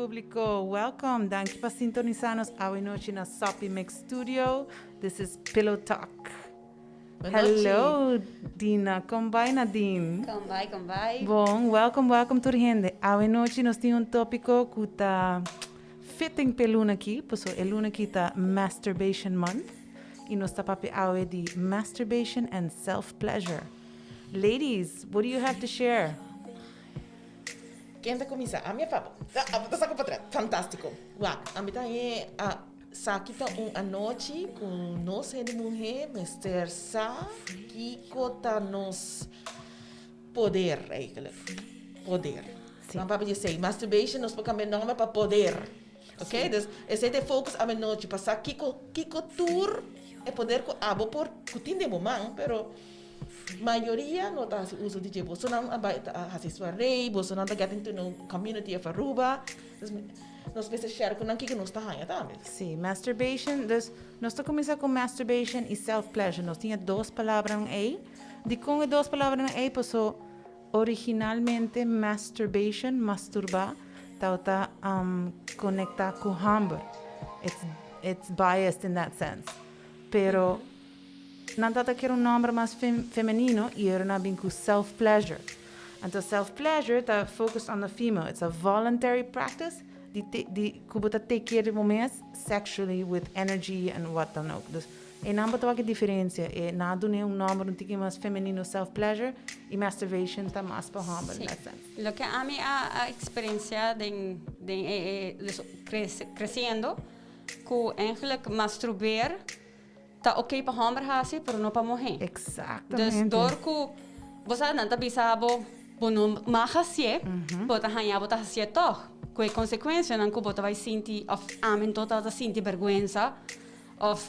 público. Welcome. Danke por sintonizarnos hoy noche na Soppy Mix Studio. This is Pillow Talk. Hello, Dina. Combay na Din. Combay. Bom, welcome to gente. Hoy noche nos tem tópico que tá fitting peluna aqui. Pues el luna aqui tá Masturbation Month. E nos tá papi hoy de Masturbation and Self-Pleasure. Ladies, what do you have to share? Quem vai começar? A minha fala. Tá com para fantástico. Uau, a minha é sakita a noite com nós de mulher, Mr. Sa, que cota nos poder, poder. Não para dizer masturbation, nós podemos nome para poder. Ok? Dus esse é o foco a noite para sa que tour é poder com abo por cutin de momento, pero maioria não está uso de você não a sua rei, você não está getting no community of Aruba. Nós precisamos share com que nós está aí também. Sim, masturbation. Dus nós estamos começando com masturbation e self-pleasure. Nós tínhamos duas palavras aí. De com duas palavras aí, passou originalmente masturbation, masturbar, está conectar com hunger. It's biased in that sense. Pero não tata quer nome mais feminino e era bem com self-pleasure. Então, self-pleasure está focused on the female. It's a voluntary practice de kubota take care of moments sexually with energy and what dan ook. Dus não botou aqui diferença. Nada nem nome um tique mais feminino self-pleasure e masturbation está mais para humble in that sense. Lo que a mí a experiencia crescendo, que eigenlijk masturbar tá ok para homem assim, pero não para mulher. Exatamente. Dus door que você não tá bisabo, não mahasie, bota hanha bota hasie toch. Com consequência, não que bota vai sentir of amen total da sentir vergonha, of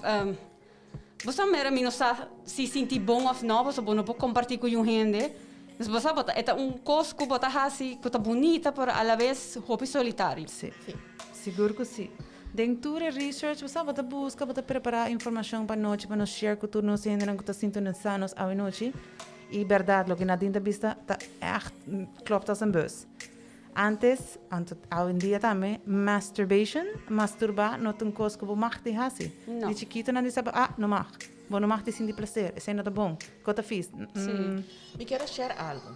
você mera não sa se sentir bom of não, você não pode compartilhar com gente. Dus você bota é coisa que bota assim, que tá bonita, por a la vez hobby solitário. Sim. Seguro que sim. Dentro do research, você vai buscar, vai preparar informação para noite, para nos share com todos nós, ainda não está sintonizando a noite. E verdade, o que na dinta vista está echt klopt als een bus. Antes, hoje em dia também, masturbar, não tem coisa que você mag de hasi. De chiquito não diz, não mag. Você não mag de sentir prazer, isso não é bom. Cota fiz. Sim. Me quero share algo.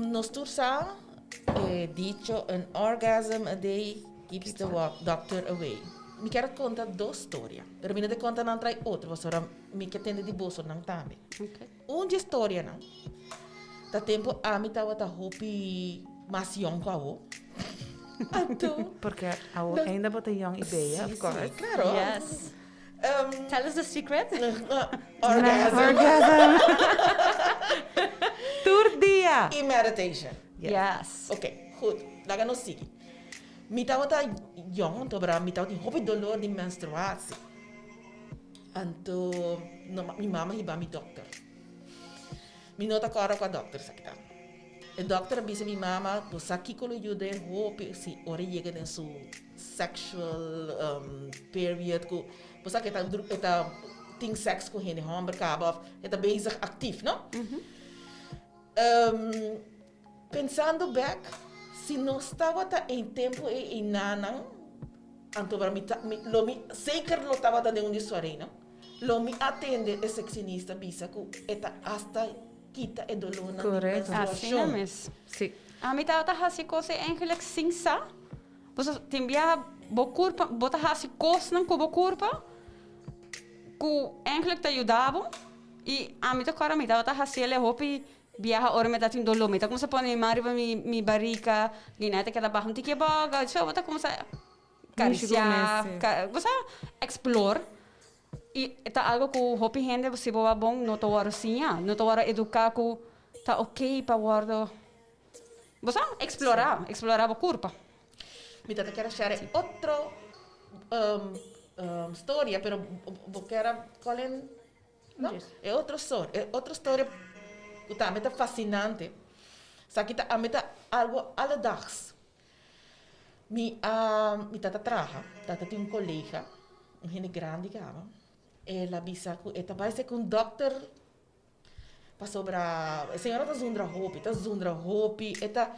Nos tursa, dicho, an orgasm a day keeps the doctor away. Me quero contar duas histórias. Pero me não te conta não trai outra, você me quer entender de bolso não também. Okay. Uma história não. Da tempo a mim tava hopi mais young com a o. Porque ainda bota young ideia, of course. Sim, claro. Yes. Tell us the secret. Orgasm. Turdia. E meditation. Yes. Ok, goed. Laga nos seguir. Me tava young, então para me tava hopi dolor de menstruação. Então, minha mama iba mi doctor. Mi nota cara com a doctor sakita. O doctor disse minha mama, você aqui com o jude hope se ora chega em sua sexual period que você que tá tem sexo com ele, homem acaba, está bezig atief, não? Pensando back, se não estava em tempo e nanang, então para mim, zeker lo estava dando um disso não? Lo me atende o sexinista bisa que eta hasta quita e dolor na menstruação. Assim mesmo. Sim. A mim tá assim coisa eigenlijk sinsa. Você tem via bo corpo, bota assim coisa não com bo corpo. Que eigenlijk te ajudava e a mim tá cara me tá assim ele hopi viaja ora me tá tendo dolor, me tá como se põe mariva mi barriga, lineta que tá barra um tique baga, só bota como se cariciar, você explore. E tá algo que o hopi gente você boa bom não tô assim, não tô agora educar que tá ok para guardo. Você explorar o corpo. Me tata quero share outro história, pero quero qual é? Não? É outra história que tá muito fascinante. Só tá algo alledags. Mi tata trabalha, tata tem colega, gente grande que ela bisa que ela vai ser com doctor para sobre a senhora tá zundra hopi, eta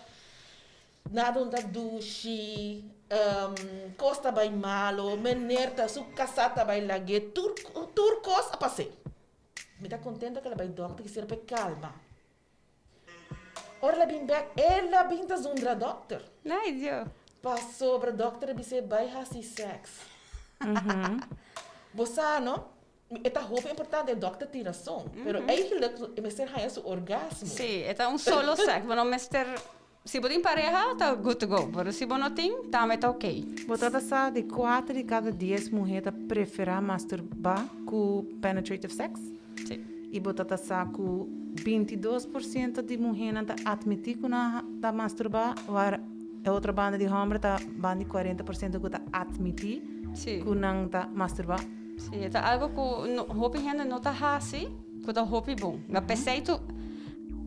nada un dushi, costa bay malo, menerta, su casata bay lage, turcos a passe. Me tá contenta que ela vai doctor que serve calma. Ora ela vem back, ela vem da zundra doctor. Nee, joh. Passou para doctor e disse vai hasi sex. Você não? Esta roupa é importante, o doctor tira som. Pero eigenlijk, é ser haya su orgasmo. Sí, esta un solo sex. Bueno, mister, si vos tem pareja, está good to go. Pero si vos não tem, também está ok. Botada sa de 4 de cada 10 mulheres preferem masturbar com penetrative sex. Sí. E botada sa com 22% de mulheres admitir que não masturbar, war a outra banda de homens tá banda de 40% que admitir Sí. que não masturbar. Sí, esta algo que hopi gente não está assim, que está hopi bom. Na PC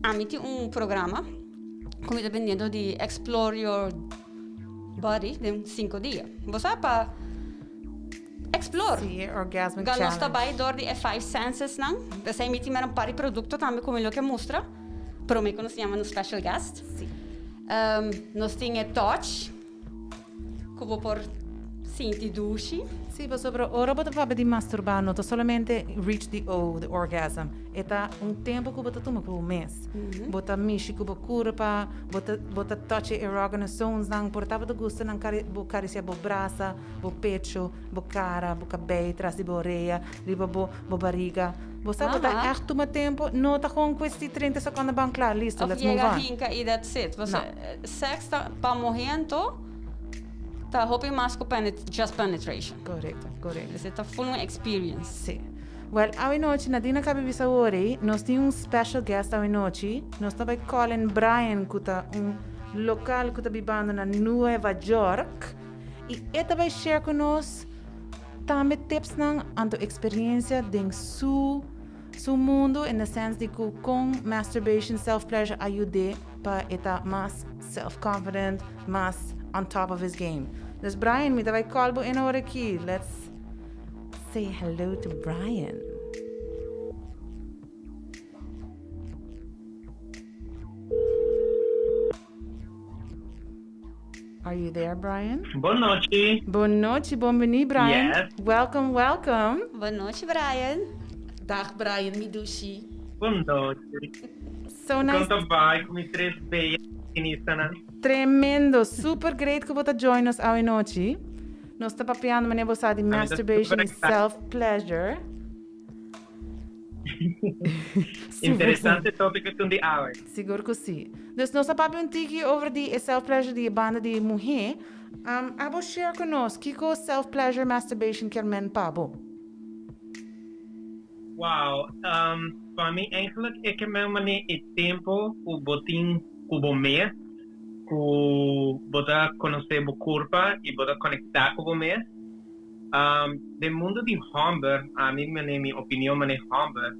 a mim tem programa, como dependendo de Explore Your Body, de 5 dias. Você sabe para explore. Sim, orgasmic Nós challenge. também door die 5 senses não. Você emite mais pari produto também como ele que mostra. Para mim que nós chamamos special guest. Sim. Nós temos touch, que vou por sentir douche. Sim, mas sobre ora bota fala de masturbar, não somente reach the orgasm. Eta tempo que bota toma por mês. Bota mishi que bota curva, bota touch erogenous zones nang portava do gusto nang caricia bo braça, bo pecho, bo cara, bo cabelo, trás de boreia, riba bo barriga. Você bota echt toma tempo, não tá com questi 30 segundos bem claro, listo, Of let's move chega on. hinka e that's it. Você sex para morrendo, tá hoping mais que just penetration. Correcto, correcto. Você tá full experience. Sim. Well, hoje noite, na Dina Cabe Visaori, nós temos special guest hoje noite. Nós estamos com Colin Bryan, que é local que está vivendo na Nova York. E ele vai share com nós também tips na experiência de su mundo, no senso de que com masturbation, self-pleasure, ajuda para estar mais self-confident, mais on top of his game. Dus Brian, me vai call in hora aqui. Let's say hello to Brian. Are you there, Brian? Boa noite. Boa noite, bem-vindo, Brian. Yes. Welcome, welcome. Boa noite, Brian. Dag Brian, me dushi. Boa noite. So nice. Quanto vai com os 3 beijas né? Tremendo, super great que você join us hoje noite. Nós estamos papiando maneira você de masturbation e self-pleasure. Interessante tópico de hour. Seguro que sim. Dus nós estamos papiando tiki over the self-pleasure de banda de mulher. Abo share conosco que o self-pleasure masturbation quer men pabo. Wow. Para mim, eigenlijk, ik heb mijn tempo, o botin cubo mês, que botar conhecer o corpo e botar conectar com o mês. Do mundo de Humber, a mim minha opinião é Humber,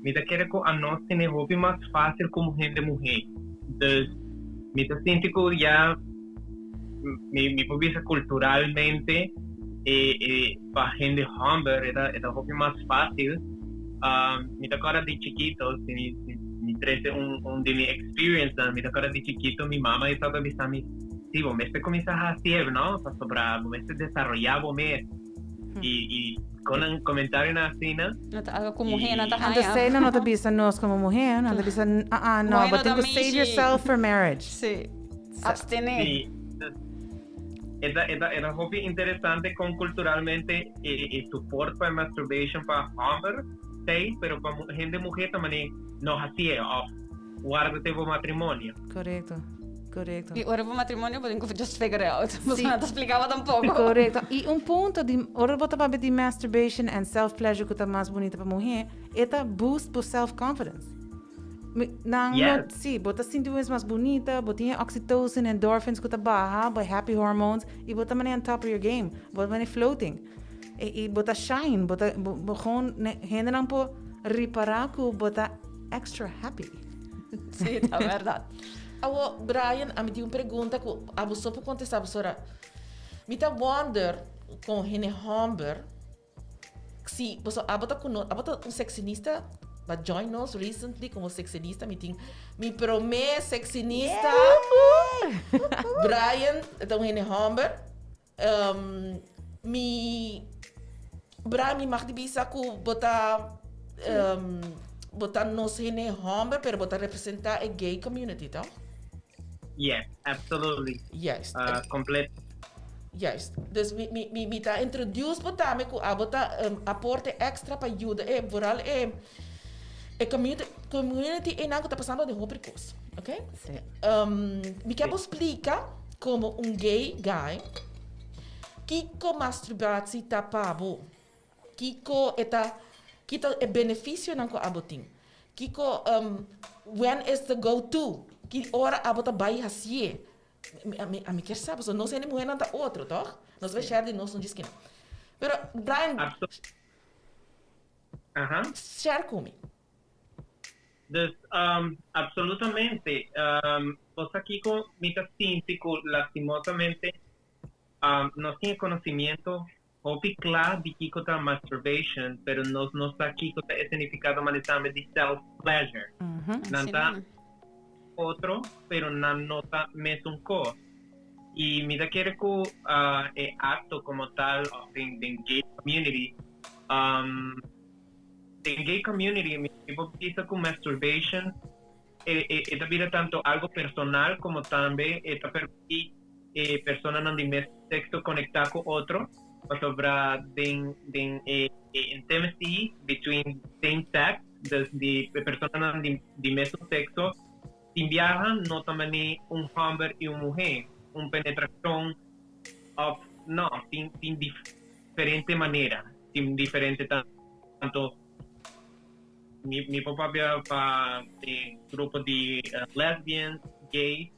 me dá querer que a nós tem roupa mais fácil como gente mulher. Então, me dá sente que já me pode culturalmente para gente Humber é roupa mais fácil. Me dá cara de chiquito, me trouxe de minha experience, me dá cara de chiquito, mi mamá estava avisando me, sí, vos me começar a hacer, ¿no? Para vos me desarrollar vos me e com um comentário na cena. Algo como gente não tá Antes sei não te bisa nós como mulher, não te bisa não, Mulher but não tem que dá save mishi. yourself for marriage. Sim. Abstener. Sí. É roupa interessante como culturalmente e suporte para masturbation para homem, sei, pero para gente mulher também não hacía, guarda-te o matrimônio. Correto. Correto. E ora pro matrimônio, eu tenho que just figure it out. Você Sim. não te explicava tampouco. Correto. E ponto de ora bota para de masturbation and self-pleasure que tá mais bonita para mulher, é boost para self-confidence. Não, Yes. sim, bota sentir mais bonita, bota oxytocin, endorphins que tá barra, by happy hormones, e bota mané on top of your game, bota mané floating. E bota shine, bota gewoon, gente não pode reparar que bota extra happy. Sim, tá verdade. Awo, Brian, a mim tem uma pergunta que a você pode contestar, professora. Me tá wonder com Rene Humber se você abota um sexinista, but join us recently como sexinista, me tem me promete sexinista. Brian, então ele Humber. Brian me mag bisa ku botar nos hene Humber, pero botar representar a gay community, toch? Yes, absolutely. Yes. Complete. Yes. Dus me tá introduce botar me ku botar aporte extra para ajuda vooral community e não está passando de rubricos, ok? Sim. Me quer explicar como gay guy Kiko masturbatie tapabo. Kiko é benefício não com abotim. Kiko when is the go to? Que hora abota bai hasie? A me quer saber, não sei nem mulher nada outro, toch? Nós vai share de nós não diz que não. Pero Brian, share comigo. Dus, absolutamente. Cosa Kiko, mita síntico, lastimosamente, no tiene conocimiento opi claro de Kiko ta masturbation, pero no está Kiko ta significado manetame de self-pleasure. Nanta otro, pero no nota mesmo co. Y mira quiere que el acto como tal de gay community, the gay community, mi piensa con masturbation, esta vida tanto algo personal como también esta permitir personas no de sexo conectar con otro, sobre intimacy between same sex, de personas de mismo sexo, sin viajan no también un hombre y una mujer, una penetración sin diferente manera, sin diferente tanto. Mi papá había grupo de lesbians, gay,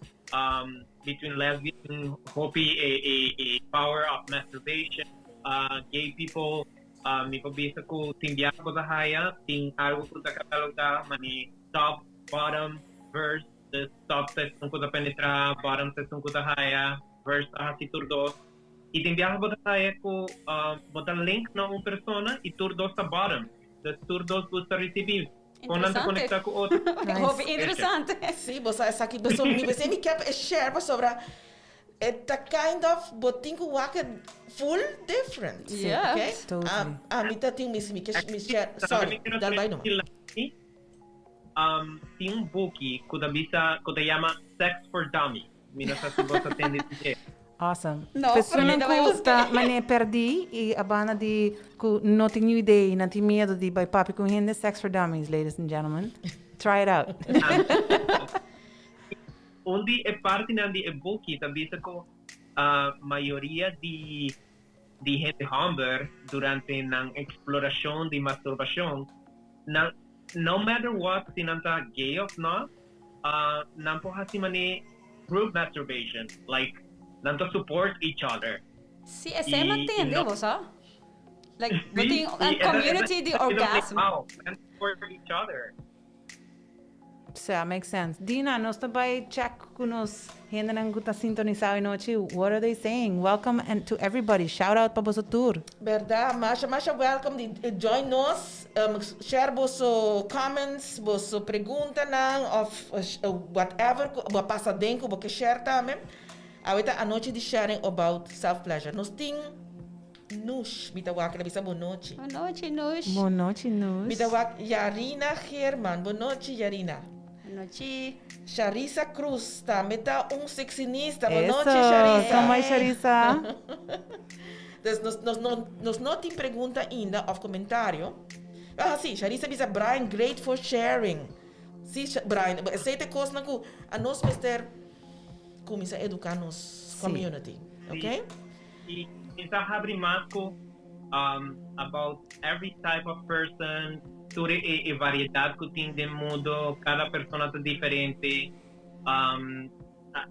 between lesbian, hobby, a power of masturbation, gay people, mi papá dice que sin viaje cosa haya, sin algo que está catalogado, mani top, bottom, verse, the top section que penetrar, bottom section que haya, verse así turdo. Y sin viaje cosa haya que botar link na una persona y turdo está bottom. Das turdos busca recibir. Quando conectar com outro. Interessante. Sim, você aqui você me quer share sobre the kind of botinho waka full different. Yeah. Okay? Totally. Me tá tem me share. Sorry, dá vai não. Tem book que chama Sex for Dummies. Não sei se você tem esse. Awesome. No, Persona pero ku ta mane perdi e abana di ku não tinha ideia, não tinha medo de by papi com gente Sex for Dummies, ladies and gentlemen. Try it out. Onde é parte de book também que a maioria de gente humber durante a exploração de masturbação, no matter what, se não está gay ou não, não pode assim mané group masturbation, like not to support each other. Sí, ese mantende, você? Like, tem a community de orgasm. And support each other. So, makes sense. Dina, nós também check com nos gente não está sintonizado noite. What are they saying? Welcome and to everybody. Shout out para você tour. Verdade, Masha, welcome de join us. Share vosso comments, vosso pergunta of whatever, o passadenco, o que share também. A noite de sharing about self-pleasure. Nós temos Nush, bitawak na bisa boa noite. Boa noite, Nush. Boa noite, Nush. Bitawak Yarina Herman. Boa noite, Yarina. Boa noite. Charissa Cruz, também tá sexinista. Boa noite, Eso, Charissa. tamo aí, Charissa. Nós não tem pergunta ainda, ou comentário. Sim, Charissa diz, Brian, great for sharing. Sim, Brian, aceita coisa que a nós mister começa a educar nos community, ok? E está abrindo mais about every type of person, toda a variedade que tem de mundo, cada pessoa é diferente,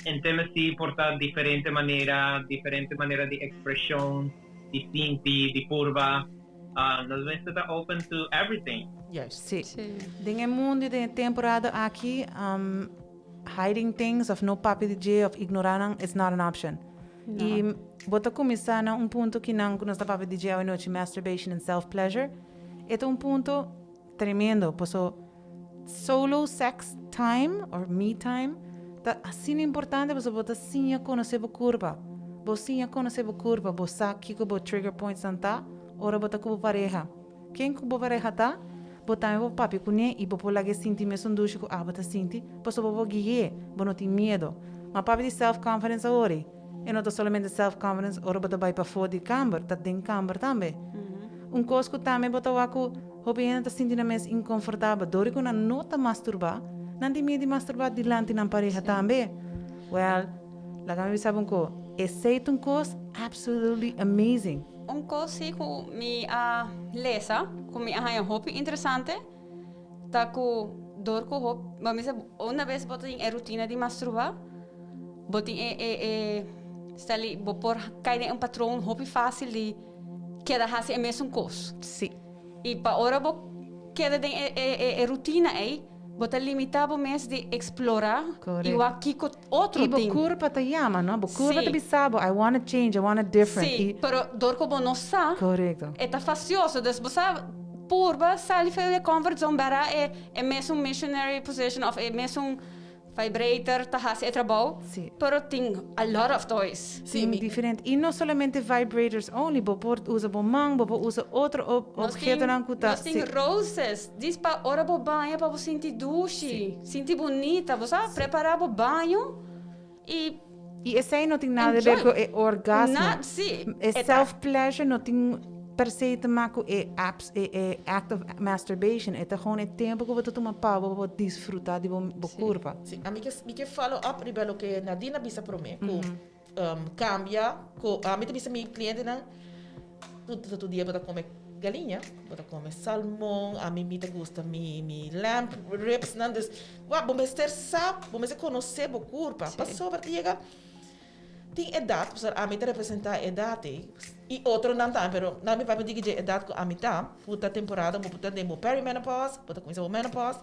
intimacy porta diferente maneira de expressão, de sentir, de curva. Nós vamos estar open to everything. Yes. Sim. Sim. Tem mundo de temporada aqui, hiding things of no papi DJ of ignorarem is not an option. No. E bota começar na ponto que não nós da papi DJ a noite masturbation and self pleasure. É ponto tremendo, porque solo sex time or me time Tá assim importante você botar sim conhecer o curva. Você conhecer o curva, você sabe que o trigger points tá, ora botar com pareja. Quem com pareja tá? Botar o papi com ele e botar lá que sentir mesmo ducho com abata sentir, posso botar guiar, não tem medo. Mas papi de self confidence agora. E não somente self confidence, ora botar vai para fora de câmara, tá dentro câmara também. Coisa que também botar o que o tá sentindo mais inconfortável, dori que não tá masturbar. Não tem medo de masturbar diante da pareja também. Well, lá que me sabe aceita coisa absolutely amazing. Coisa que me lesa, que me arranha hobby interessante, tá que dor que hobby, mas uma vez botei em rotina de masturbar, botei stali por cair em patrão hobby fácil de queda hasi é mesmo coisa. Sim. E para hora queda em rotina aí, bota limitado mesmo de explorar Correct. e o aqui com outro E thing. o curva tá yama, não? O curva Sim. tá bisabo. I want to change, I want it different. Sim, pero dor que não sabe. Correto. É tá facioso, dus você purba sali foi comfort zone bara é mesmo missionary position of é mesmo vibrator tá hasi é trabalho. Sim. Pero tem a lot of toys. Sim, diferente. E não somente vibrators only, você usa o mão, você usa outro objeto não que tá. Nós tem roses, diz para hora bo banho para você sentir duche, sentir bonita, você preparar o banho e E esse aí não tem nada a ver com o orgasmo. sim. É self-pleasure, não tem per se te maken act of masturbation. É gewoon het tempo que você toma para você desfrutar de sua curva. Sim, a mim que follow up riba lo que Nadina bisa pro me, cambia, a mim bisa mi cliente na todo dia bota comer galinha, bota comer salmão, a mim me gusta mi lamb ribs nandes. Wa bom bester sabe, bom bester conhecer o curva. Passou para chega tem idade, a mim representa a idade. E outro não tá, pero na minha papai diz que a idade a mim tá, puta temporada, puta demo perimenopause, puta começa o menopause.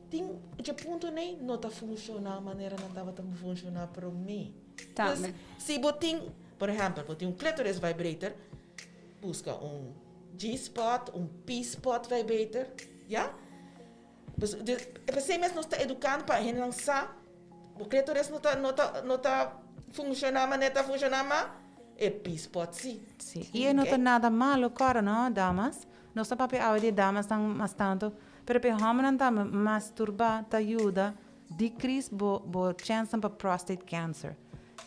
Tem de ponto nem não tá funcionando a maneira não estava tão funcionar para mim. Tá. Se botem, por exemplo, botem clitoris vibrator, busca G-spot, P-spot vibrator, já? Você mesmo não está educando para a gente lançar, o clitoris não tá funcionando, mas não está funcionando, é P-spot sim. Sim. E não tem nada malo, agora, não, damas? Não está papel áudio de damas tão mais tanto. Pero pe homem não masturbar te ajuda decrease bo chance para prostate cancer.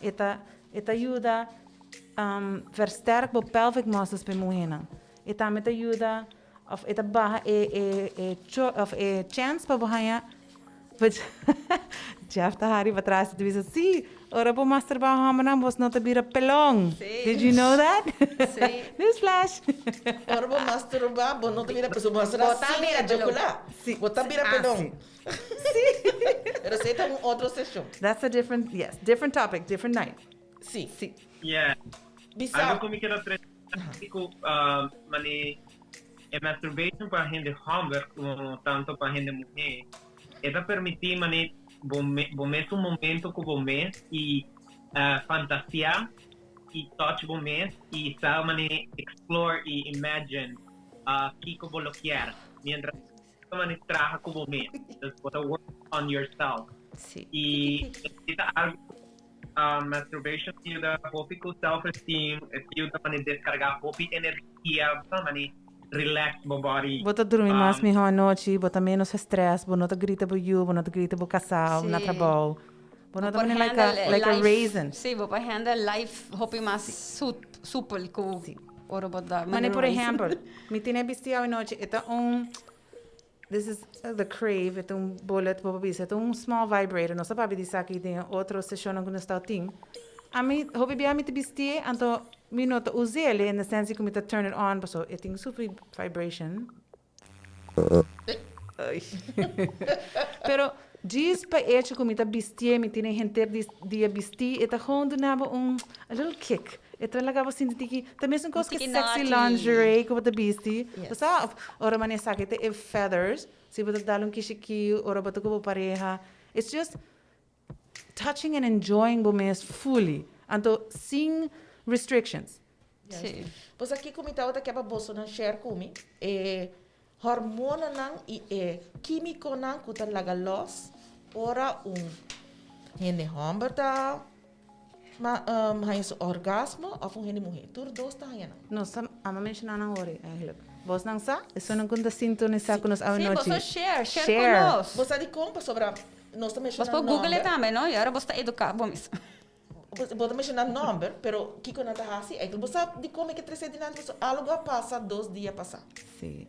Eta ajuda versterk bo pelvic muscles pe mulher. Eta me ajuda of eta baja chance para bohanha. Jeff Tahari para trás diz assim, ora bo masturbar homem não vos não te vira pelão. Did you know that? Sim. Newsflash. Ora bo masturbar, bo não te vira pessoa, mostra assim a jocular. Sim. Bota vira pelão. Sim. Pero essa é outra sessão. That's a different topic, different night. Sim. Sim. Yeah. Bisa. Algo que me quero trazer mani a masturbation para gente homem como tanto para gente mulher. Ela permite mani bomes um momento com bomes e fantasiar e touch bomes e sabe mani explore e imagine que como lo quer. Mientras mani trabaja com bomes. Just work on yourself. Sim. E esta algo masturbation ayuda a com self-esteem, ayuda a descargar energia, para relax o body. Bota dormir mais melhor à noite, bota menos estresse, bota grita por you, bota grita por casal, na trabalho. Bota também like a raisin. Sim, vou para handle life, hope mais super com ora bota. Mas por exemplo, me tinha visto à noite, this is the Crave, é bullet, é small vibrator, não sabe dizer aqui tem outra sessão que não está tem. A mim, hobby bem a mim te vestir, então me nota usei ele, na sense que me turn it on, so it tem super vibration. Pero diz para ele que me tá vestir, me tem gente de vestir, e tá onde naba a little kick. Então ela acaba sentindo que também são coisas que sexy lingerie que você vestir. Você ora mané sabe que é feathers, se você dá kishiki, ora você com pareja. It's just touching and enjoying bomes fully. Então sem restrictions. Sim. Pois aqui como estava que a bolsa não share comigo, hormona não e químico não que tá laga loss ora Hene homem tá há esse orgasmo ou hene mulher. Tur dois tá aí, não? Nós ama mencionar na hora, eigenlijk. Vos não sa? Isso não conta sintonizar com nós a Sim, noite. você share Share. conosco. Você de compra sobre nós também Você pode Google também, não? E agora você está educado. Bom, isso. Você mencionar número, pero que quando tá assim, é que você de como é que 3 dias antes, algo passa 2 dias passar. Sim.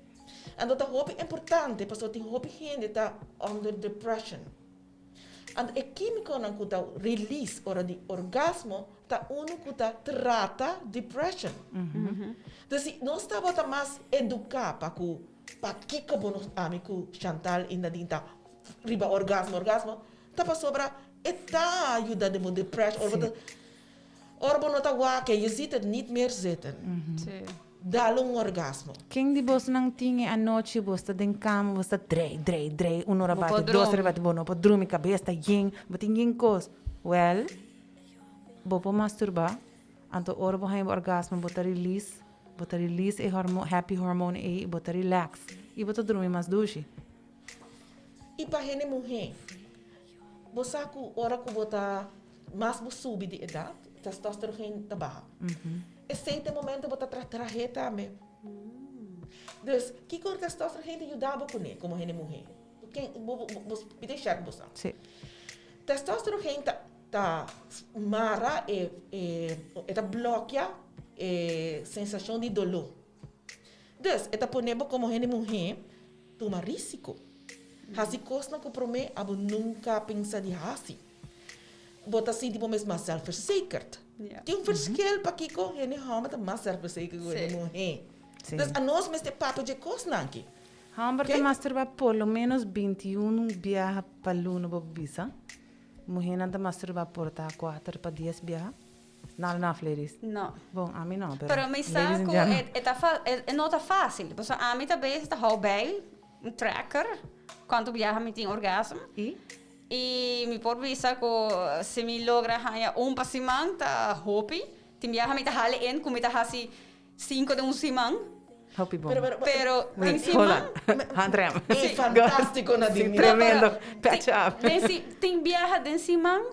Então, tá roupa importante, porque tem roupa gente tá under depression. And é químico não que tá release hora de orgasmo, tá uno que tá trata depression. Então, se nós estamos mais educar para que bom amigo Chantal ainda dinta riba orgasmo, tá para sobra tá ajuda de depression. Ora, não tá guá que je ziet het niet meer zitten. Sim. Dá-lhe orgasmo. Quem de vos não tinha a noite, vos está em cama, vos está drei, hora bate, pode 2 dormir. bate, não pode dormir, cabeça, yin, bate yin cos. Well, vou pode masturbar, então ora vou ter orgasmo, vou release e happy hormone e vou relax. E vou dormir mais duche. E para a mulher, você que hora que você mais sube de idade, testosterona está baixa. Esse é o momento que você trazer também. Então, que com testosterona ajudava com ele, como a mulher? Você deixar você. Sim. Testosterona tá mara e tá bloqueia a sensação de dolor. Então, está ponendo como a mulher toma risco. Hasi coisa não compromete, abo nunca pensa de hasi. Bota assim tipo mesmo self-verzekerd. Ja. Tem verschil para que com ele hama tá mais self-verzekerd com ele mulher. Sim. Dus a nós mesmo papo de coisa não aqui. Hamburg Ok? masturba pelo menos 21 viaja para Luna Bobisa. Mulher não masturba por 4 para 10 viaja. Não, Fleris. Não. Bom, a mim não, Pero me saco, não tá fácil. Porque a mim também está hobby, um tracker, quando viaja me tem orgasmo. E me por visa que se me logra ganhar para semana, tá hobby. Tem viaja me tá hale em, como tá assim 5 de semana. Hope bom. Pero tem Wait, hold semana. on. André. É fantástico na Sim, dinheiro. tremendo. Patch up. Tem viaja de semana.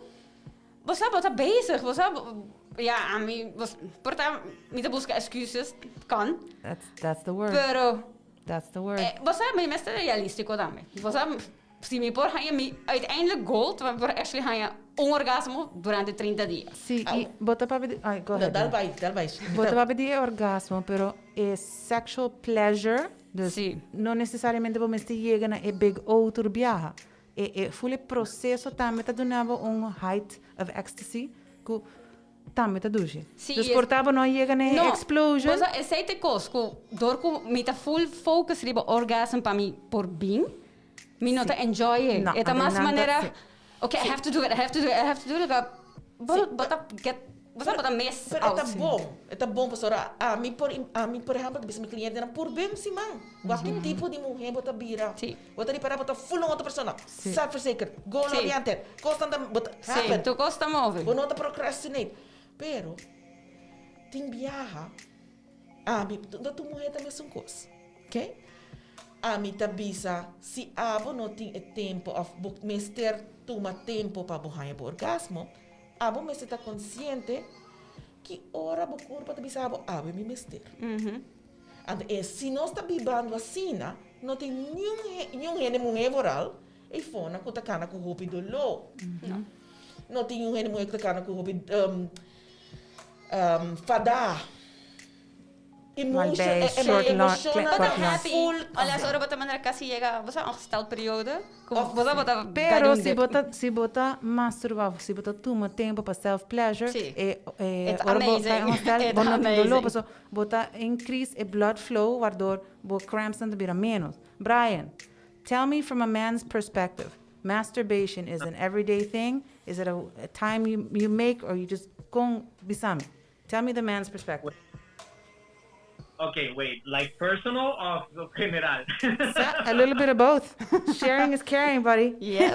Você está bezig. Você ja, a mim, portanto, me busca excuses, kan. That's the word. Pero That's the word. você é meest realistico também. Você se me por ganhar uiteindelijk gold, want por actually ganhar orgasmo durante 30 dias. Sim, e bota para pedir. Ai, go ahead. Dá vai. Bota para pedir orgasmo, pero é sexual pleasure. Dus Sim. não necessariamente vamos chegar na big outro viaja. É fully processo também tá dando height of ecstasy que também tá duche. Sim, Dus portava não chega na explosion. Você aceita coisa que door que me tá full focus riba orgasmo para mim por bem. Me não tá enjoy it. Não, É a mais não, maneira. sim. Okay, I have to do it. Você bota mess Pero out. é bom, pastora. A mim, por exemplo, se meu cliente era por bem, sim, man. Qualquer tipo de mulher bota bira. Sim. Bota para botar full outra pessoa. Sim. Self-verzekerd. Go Sim. oriented. Constante, bota Sim, happen. tu gosta móvel. Vou não procrastinate. Pero, tem viaja. Mim, tu mulher também são coisas. Ok? A mim tá bisa, se abo não tem tempo, of mester toma tempo para borrar o orgasmo, abo mester tá consciente que hora o corpo tá bisa abo me mester. E se nós está bibando assim, não tem nenhum rene mulher moral, e fona que tá cana com roupa do lo. Não tem nenhum rene mulher que tá cana com roupa fada. Malbij, short Bota long. happy. Olha, a hora bota maneira que se chega, você ongesteld periode. Você bota Pero se bota masturbar, se bota toma tempo para self pleasure, Sim. ora amazing. It's amazing. bota increase a blood flow, waardoor bo cramps não vira menos. Brian, tell me from a man's perspective, masturbation is an everyday thing? Is it a time you make or you just go bisame? Tell me the man's perspective. Okay, wait, like personal or general? A little bit of both. Sharing is caring, buddy. Yeah.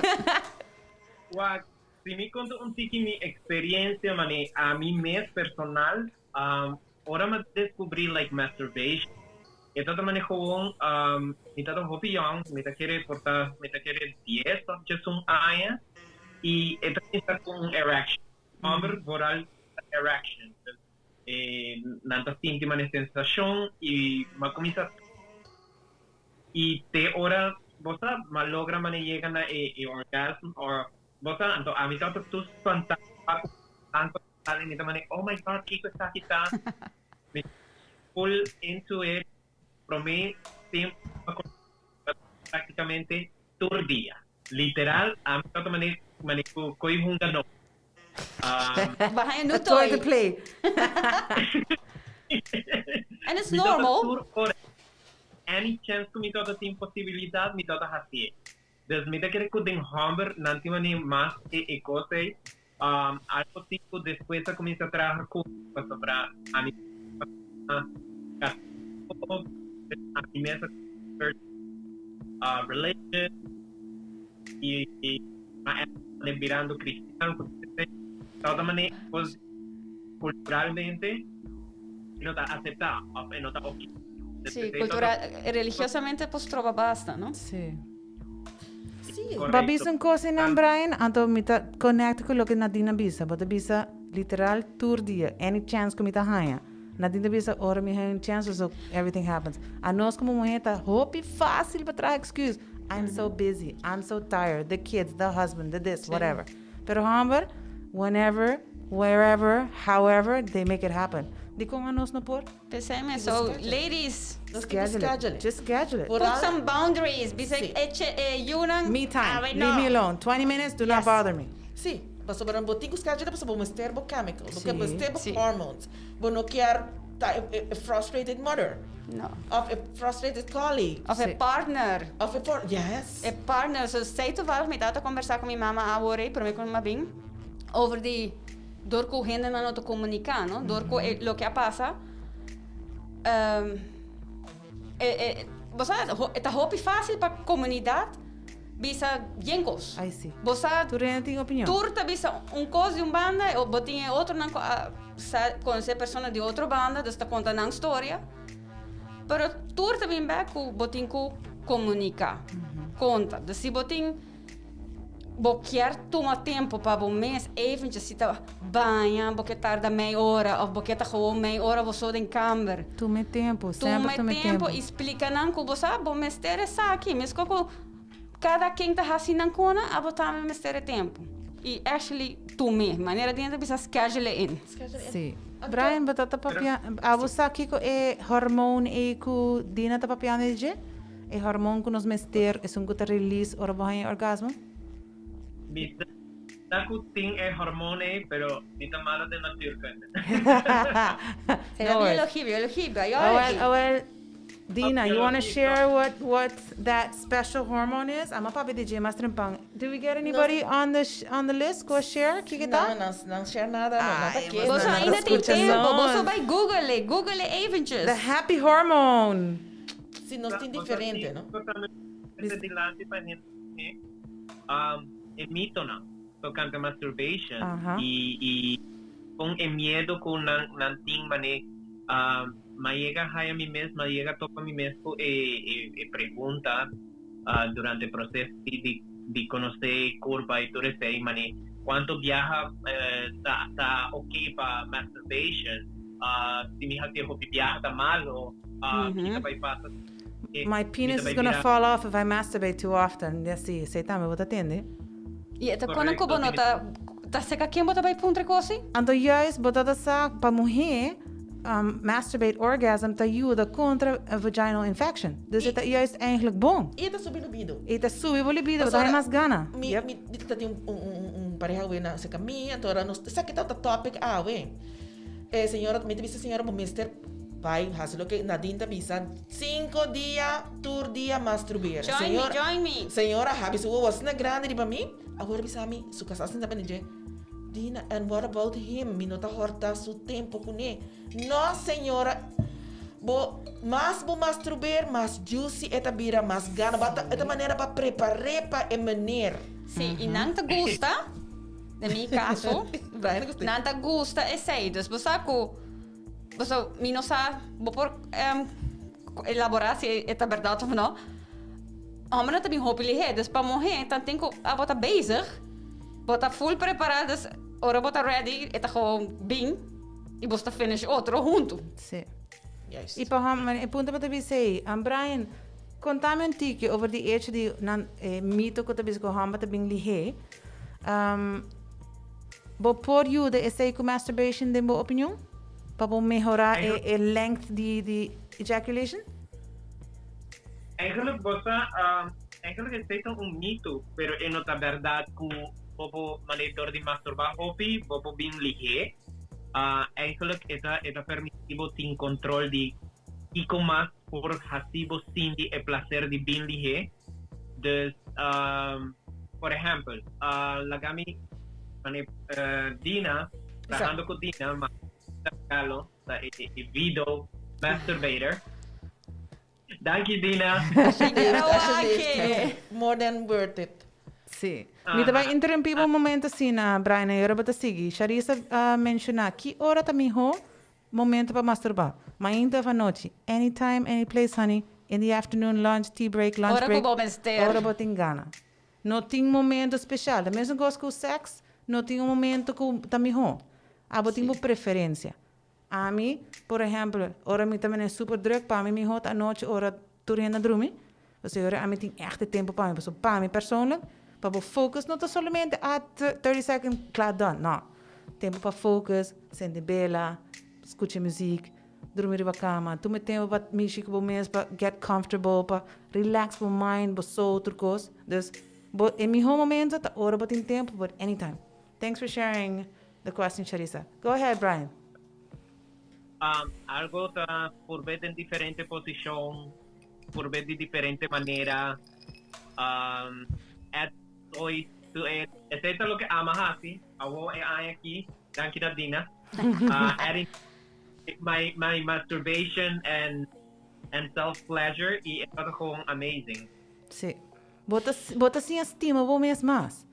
Wa, si me conto un tiki mi experiencia, mani, a mí mes personal, ahora me descubrí like masturbation. E tata mani gewoon, mi tata hopi young, mi ta quiere portar, mi ta quiere 10 of just un año. E esta está com erection. Homem, voral erection. Nanta íntima na sensação e uma começa e te ora você malogra mane llega na orgasmo ou você então a mim tanto tu fantástico tanto ali então mane oh my god que está aqui tá full into it para mim tempo praticamente todo dia literal a mim tanto mane coi hunga no Behind A the toy to toy. play. And it's normal. Any chance que me toda tem possibilidade me toda assim. Dus me da querer que den hammer nanti mani mas e coisa algo tipo depois a começa a trabalhar com para a mim religion e virando cristiano toda maneira culturalmente não está aceitar não está ok. Sì, religiosamente pues trova basta, no? Sí. Sí. Babi son cosas en Brian, anto mita connect con lo que Nadina bisa, but bisa literal tour dia, any chance que mita haya. Nadina bisa ora mi hay chance so everything happens. A nós como mulher tá hope fácil para trazer excuse. I'm so busy, I'm so tired, the kids, the husband, the this, whatever. Pero Humber, whenever, wherever, however, they make it happen. Di kung anos na por? PCM, so ladies, Schedule it. Just schedule it. put some boundaries. Bisa Sí. yunang Me time. Leave me alone. 20 minutes, do not Yes. bother me. Sim, mas sobre um botico schedule para um stable chemicals, Sim. porque stable Sim. hormones, você não quer a frustrated mother, No. of a frustrated colleague, Of a Sì. partner. of a yes. A partner. So sei toevallig met dat conversar com minha mama agora, para mim com uma bem, over die door correndo não te comunicar, no? Door lo que passa. Você tá hope fácil para comunidade, bisa jencos. I see. Você Tu Rena tem opinião? turta bisa coisa de banda, ou botinha outro não conhecer pessoa de outra banda, dus tá contando uma história. Pero turta bem bem com botin comunicar. Conta, dus se botin quer tomar tempo para um mês, eventjes se tá banha, porque tarda meia hora, ou porque tá gewoon meia hora você em câmera. Tome tempo, sempre Toma tome tempo, tempo. explica não que você bom mestre aqui, mas como cada quem tá assim na cona, a botar mestre tempo. E actually tome, maneira de ainda precisa schedule in. Sim. Brian, batata papia, a você aqui com é hormone e com dina ta papia de é hormone que nos mester é um que release ora banha orgasmo. Daku ting hormone, pero nita mala de natura. Será biologia, biologia. Well, Dina, Okay, you want to okay, share what that special hormone is? I'm a papi DJ Master Pang. Do we get anybody on the list? Go share, kikita? Não share nada, não, nada Ai, aqui. mas Você não, ainda tem escuta tempo, nós. você vai Google events. The happy hormone. Se não tem diferente, não? Dilante para gente, é mito não. Tocante masturbation Ajá. e com medo com nanting mane mas llega a mim mesmo, llega toca a mim mesmo e pergunta durante o processo de conhecer corpo e tudo isso aí, mane quanto viaja tá ok para masturbation, se me hati hobby viaja tá mal ou que vai passar. My penis is gonna fall off if I masturbate too often. Yes, see, say tame, what atende? E até quando Correcto, como não tá seca quem bota vai puntre coisa? Ando juist, botada sa, pa mulher, masturbate orgasm ta ajuda contra a vaginal infection. Dus het is juist eigenlijk bom. E tá subindo libido. E ta sube o libido, Mas ta ora, mais gana. Mi tá tem pareja we na sa caminho, então nós sa kita ta topic we. Senhora, me disse senhora, mister pai, hace lo que Nadine bisa 5 dias, tour dia masturbar. Join me. Senhora, habis was na grande para mim. Agora bisa mi, su casa sin saber nije. Dina, and what about him? Minota horta su tempo com ele. No, senhora. Mas masturbar, mas juicy eta bira, mas gana. Bata eta maneira para preparar para emaner. Sim, e não te gusta, no meu caso, Brian, gostei. não te gusta esse aí. Dus você não sabe, vou por elaborar se é verdade ou não. Homem também roupa ele é, dus para morrer, então tem que a botar bezig. bota full preparadas, ora bota ready, eta gewoon bing, e bota finish outro junto. Sim. Juist. E para o ponto para você, Brian, contame um tique over die eerste die mito que talvez com hamba também lihe. Bo por you de esse com masturbation de boa opinião? Para melhorar a length de ejaculation? Eigenlijk is dit een mito, pero in het verdad que bobo monitor de masturbar hopi, bobo bin ligé. Eigenlijk is het permitivo tin control de ico más por hasibo sin de el placer de bin ligé. Dus, por ejemplo, lagami Dina, trabajando con Dina, mas Carlos, video masturbator. Dank je, Dina. Alsjeblieft. More than worth it. Sim. Me também interrompi um momento assim, Brian, eu vou te seguir. Charissa mencionar que hora também momento para masturbar. Mas à noite, anytime, any place, honey. In the afternoon, lunch, tea break, lunch Hora break. que vou mestre. Hora para te engana. Não tem momento especial. Da mesma coisa que o sexo, não tem momento que também abo tem preferência. A mim, por exemplo, hora me também é super druk, para mim à noite, hora turien na dormir. Ou seja, a mim tem echt tempo para mim. Para mim, persoonlijk, para focus, não é somente 30 seconds, claro, done. Não. Tempo para focus, sente bela, escute música, dormir na cama. Tu me tempo para mexer com o mês, para get comfortable, para relax o mind, para soul, outra coisa. Dus, em meu momento, tá hora para ter tempo, but anytime. Thanks for sharing the question, Charissa. Go ahead, Brian. Algo está por ver en diferente posición, por ver de diferente manera. Hoy, excepto lo que amas así, hago aquí, tranquila Dina. Adding my masturbation and self-pleasure, y es algo amazing. Sí. Bota sin estima vos mês mais.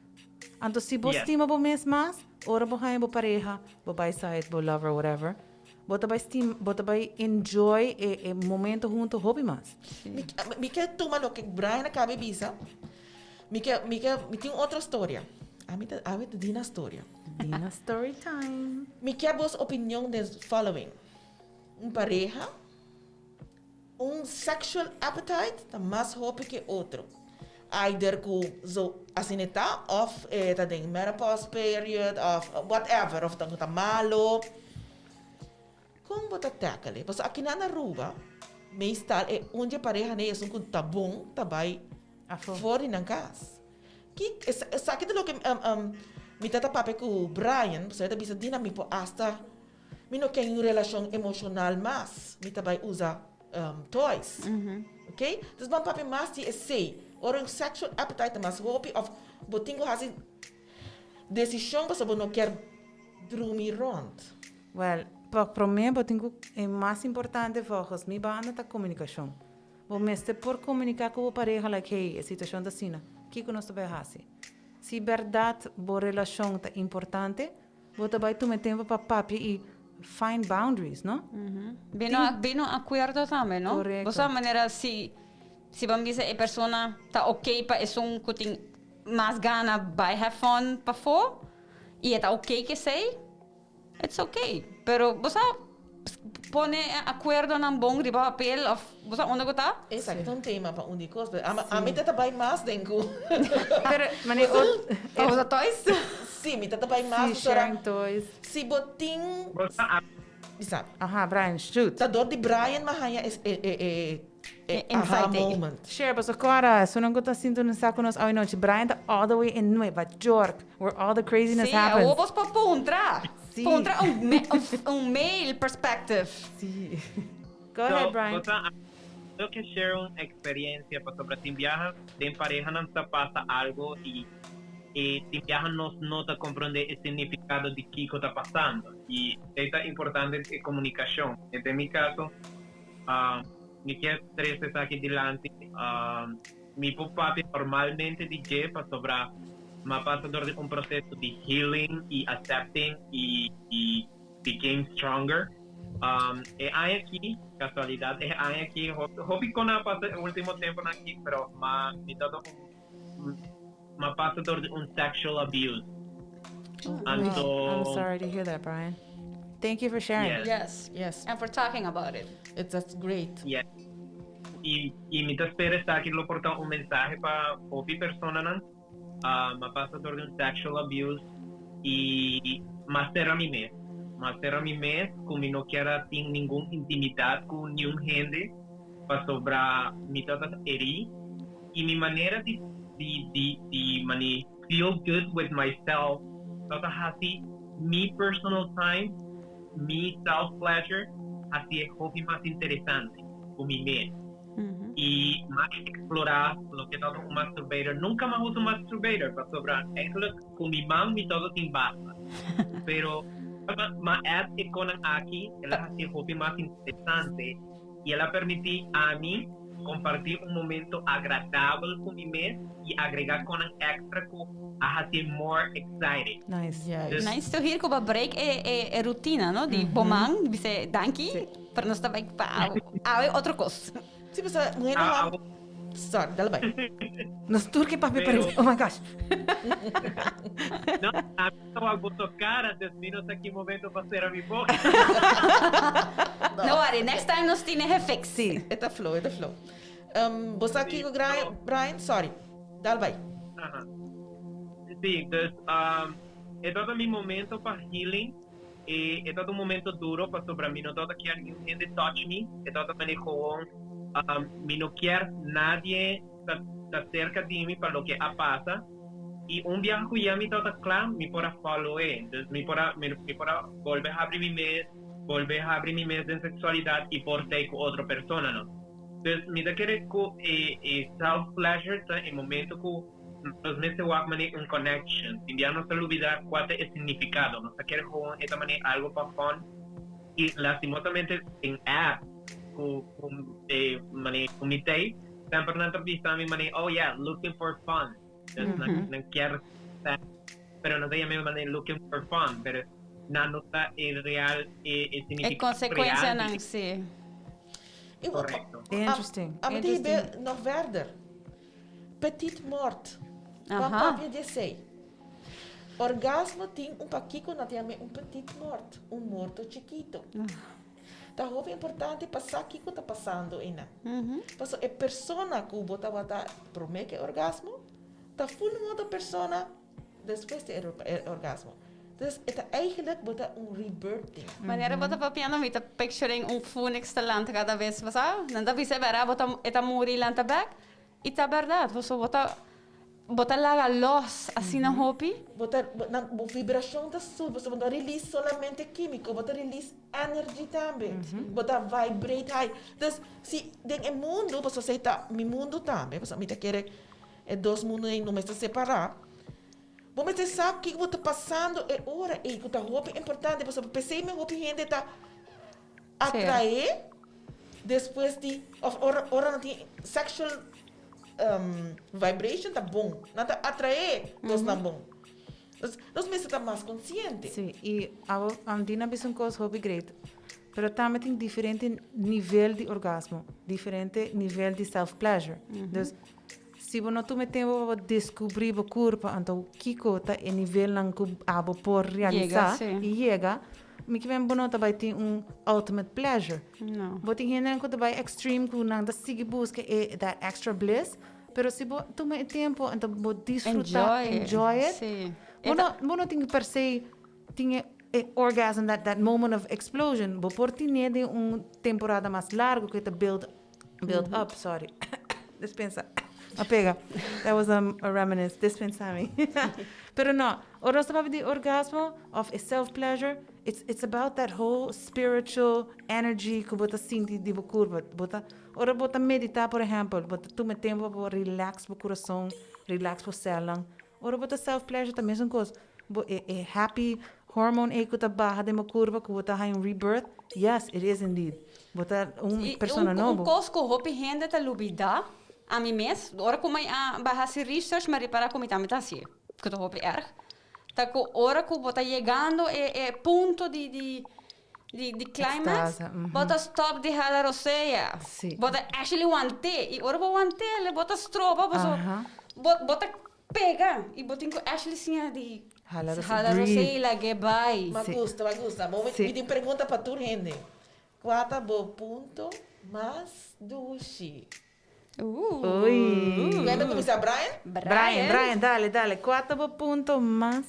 Então, se você estima vos mês mais, ora vos ganha vos pareja, vos vai sair, vos lover, whatever. Bota vai enjoy o momento junto, hobby mais. Me quer tomar lo que Brian acaba de dizer. Me tem outra história. A mim te diz na história. Dina story time. Me quer vos opinião des following. Pareja, sexual appetite, tá mais hobby que outro. Either com assim está, of tá tem menopause period, of whatever, of tá malo. Como você tackle? Porque aqui na Aruba, meestal é onde a pareja né é tá bom, tá vai fora na casa. Que sabe do que me tata papo com o Brian, você tá bisa dinâmico hasta me não quer uma relação emocional mais, me tá vai usar toys, ok? Dus van papi mas die is say, or een sexual appetite mas hobby of botingo hasi decisão para você não quer dormir rond. Well, para mim, é mais importante volgens mij baan a comunicação. Vou mestre por comunicar com a pareja, like, hey, a situação da sina, que nós vai fazer. Se verdade, boa relação é importante, vou também tomar tempo para papi e find boundaries, não? Bem no acordo também, não? Correto. Dessa maneira, se vamos dizer a pessoa está ok para isso que tem mais gana, vai have fun para fora, e está ok que sei, it's ok. Pero você põe acordo num bom de papel, ou você onde está? Exacto, um tema para onde coisa. A mim tá bem mais dengo. Pero, mas Ou toys? Sim, me tá bem mais. sharing toys. Se botin, sabe? Aha, Brian, shoot. Tá dor de Brian Mahaya aha moment. Share, mas agora, se não gosta assim, tu não sabe nós hoje noite. Brian tá all the way in Nueva York, where all the craziness happens. Sim, para pontra. Sim. Pontra male perspective. Sim. Go ahead, Brian. Eu quero share uma experiência para sobre ti viaja, tem pareja não se passa algo e ti viaja não tá compreender o significado de que está passando e é importante a comunicação. En mi caso, me quer tres aqui delante, mi papi normalmente DJ para sobre ma passa por um processo de healing e accepting e became stronger. E hay aqui, casualidade, hay aqui, hobby con a passa o último tempo aqui, pero me todo ma passa por sexual abuse. And I'm so, sorry to hear that, Brian. Thank you for sharing. Yes. Yes. Yes, And for talking about it. that's great. yes. Y me espera estar aquí lo portar un mensaje para opi persona nan, mapasador de un sexual abuse y master a mi mes. Master a mi mes, como no quiera tener ninguna intimidad con ningún gente, para sobrar mi todas eri. Y mi manera de mani feel good with myself, todas así, mi personal time, mi self pleasure, así es hobby más interesante con mi mes. Y más explorar lo que todo un masturbator. Nunca más uso un masturbator para sobrar. Es lo que con mi mamá y todo sin basta. Pero más es con aquí, él hace hobby más interesante y él ha permitido a mí compartir un momento agradable con mi mes y agregar con un extra que hace more excited. Nice. Yes. Nice to hear que break é rotina, no? De bomang, você danki, para nós também para outra coisa. Sí, pues, bueno, sorry, dale bye. Nos turque papi Pero- parece. Oh my gosh. No, a mí no hago tocar antes de no sé qué momento va a ser a mi voz. No worry, next time nós temos reflex. Sí. Eta flow. Você aqui com o Brian, sorry, dale bye. Ajá. Sí, entonces, es todo mi momento para healing. Es todo un momento duro para sobre mí. No todo que alguien gente touch me. Es todo me dijo, mi no quiero nadie está cerca de mí para lo que pasa. Y un viaje que ya me todo claro, me para follow. Entonces, me para volver a abrir mi mes de sexualidad y por take con otra persona, ¿no? Entonces, me da que self-pleasure está en el momento que los meses de un connection. Sin ya no se olvidar cuál es el significado. No se quiere jugar esta manera algo para fun. Y lastimosamente en app, con mi tape, siempre no entrevista mi manera, oh yeah, looking for fun. Entonces, no quiero, pero no se llama manera looking for fun, pero no está el real, el É significado consequência, real. não sei. Correcto. Interesting. Maar die Interesting. nog verder. Petit mort. Aha. Papa disse. Orgasmo tem paquico na tem petit mort. Morto chiquito. Tá roupa importante passar aqui que tá passando ina. Passo é persona que bota promete orgasmo. Tá full modo persona depois de orgasmo. Dus het eigenlijk wordt rebirthing. Maneira bota para piano mita picturing phoenix talent cada vez você, não dá visa vera bota eta muri lanta back. E tá verdade, você bota lá los assim na hopi. Bota na vibração da sul, você bota release solamente químico, bota release energy também. Bota vibrate high. Dus se den mundo, você tá mi mundo também, você me tá querer é dois mundos não me está separar. Você sabe o que está passando é hora e que a roupa é importante. Você pensei que a roupa gente está atrair depois de hora não tem sexual vibration tá bom, não está atrair nós não bom. Nós mesmos está mais consciente. Sim, e a Dina disse uma coisa hobby great. Pero também tem diferente nível de orgasmo, diferente nível de self-pleasure. Então, se você não tem tempo para descobrir o corpo, então Kiko está em nível que abo por realizar e chega, me que vem bom também tem ultimate pleasure. Não. Você tem gente que vai extreme que não sigue busca that extra bliss, pero se você toma tempo, então você desfrutar, enjoy it. Sim. Você não tem que per se tinha orgasm, that moment of explosion. Você pode ter de temporada mais larga que build up, sorry. Dispensa. Apega. That was a reminiscence. Dispensa-me. Pero no, o nós estamos de orgasmo of a self-pleasure. It's about that whole spiritual energy que você sente de curva. Ora você meditar, por exemplo, você toma tempo para relax o coração, relax o célula. Ora você self-pleasure também é uma coisa. É happy hormone aí que está barra de uma curva que você tem rebirth. Yes, it is indeed. Você persona nova. coisa que roupa rende tá lubida. A mim mesmo, ora como a barra se research, mas para como também tá assim, que tô roupa erg. Tá que ora que você chegando é ponto de climax, você stop de halar roceia. Sim. Você actually want e ora você want você stroba, você pega e você tem que actually sim de Hala Rosé, la Gebay. Me gusta, me gusta. Moment, Sí. me tem pergunta para tu gente. Quatro bo ponto mais dushi. Ui. Quando começar, Brian? Brian, dale. 4 pontos mais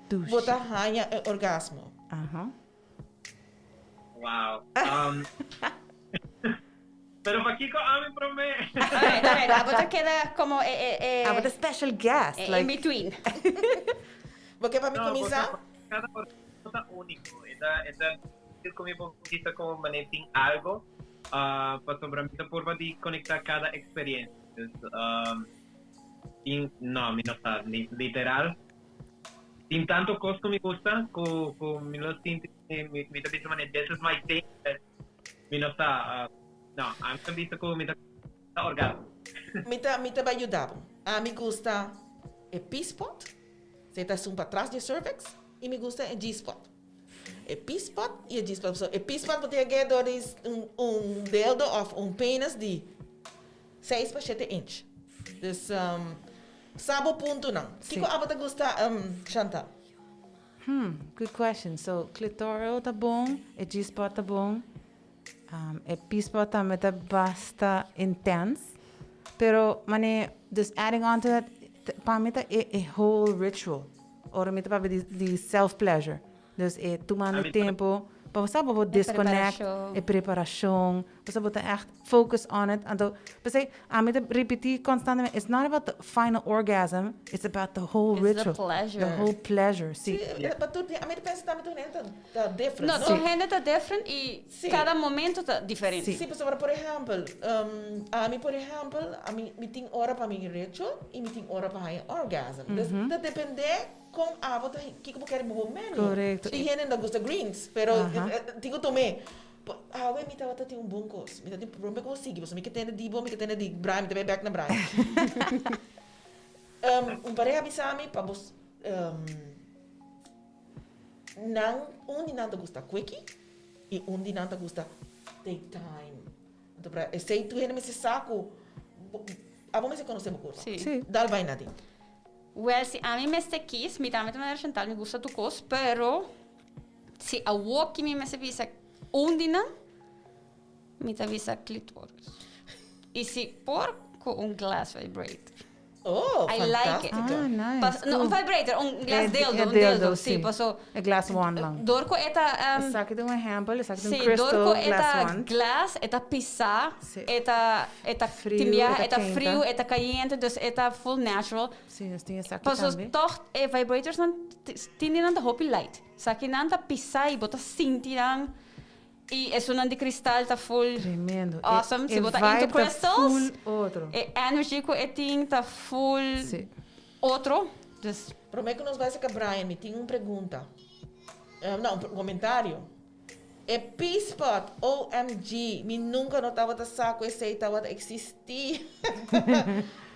douche. Bota rainha orgasmo. Ajá. Wow. Pero Paquico, a mí promete. A ver, la otra queda como But a special guest. in Like, between. Porque para mí começar, Cada cosa único. Es como quizá como manejar algo para sobre mí forma de conectar cada experiencia. No, mi no está literal. Sin tanto costo me gusta, con mi no siento mi te dice manejar. This is my thing. Mi no está. No, a mí me dice como mi está orgasmo. me vai ajudar. A mim gusta o P-spot. Você está para trás de cervix. E me gusta o G-spot. O P-spot e o G-spot. So, o P-spot pode ter dildo ou penis de 6 para 7 inch. Então, sabe o ponto não. O que você gosta, Chantal? Good question. So, clitoral tá bom, e G-spot tá bom. E P-spot também tá basta intense. Pero, mane, just adding on to that, para mim tá a whole ritual. Ora, me tá para de self-pleasure. Dus tomando tempo, para você sabe, disconnect, preparação. preparação, você botar echt focus on it. Então, você, a mim repetir constantemente, it's not about the final orgasm, it's about the whole It's the ritual. pleasure. The whole pleasure, sim. A mim pensa também está different. No, tu gente está different y Sí. cada momento está diferente. Sí. Sim, por exemplo, a mim me tem hora para mim ritual e me tem hora para a orgasm. Então, depende com a volta que eu quero mover. Correcto. Tem gente que não gosta greens, pero digo também, we me tá tem bom coisa, me tá tem problema com sigue, você me que tem de bom, me que tem de Brian, me também back na Brian. Pareja bisami para vos não não gosta quick e não gosta take time. Então para sei tu gente me se saco, a bom me se conhece um pouco. Sí. Sí. Dal vai nada. Well, si a mí me este kiss, mi también me Chantal, me gusta tu cos, pero si a walkie me se visa undina, me te visa clitoris. Y si por con un glass vibrator. Oh, I like it. fantástico. Nice. No, un vibrator, un glass dildo, un dildo, dildo, sí, sí. paso. A glass wand lang. Dorco eta Saque de exemplo, saque de sí, crystal dorco glass eta wand. glass, eta pisa, Sí. eta Frio, timbia, eta eta quente. frio, eta caliente, dus eta full natural. Sim, nós tínhamos saque Pas também. toch vibrators nan tindi nan hopi light. Saki nan ta pisai bota sinti nan e é nan de cristal ta full Tremendo. awesome. Se bota vibe into tá crystals. full outro. E energy ko eting ta full Sim. outro. Just Prometo que nós vai ser com Brian, me tem uma pergunta. Não, um comentário. É P-Spot, OMG, me nunca notava da saco esse aí estava a existir.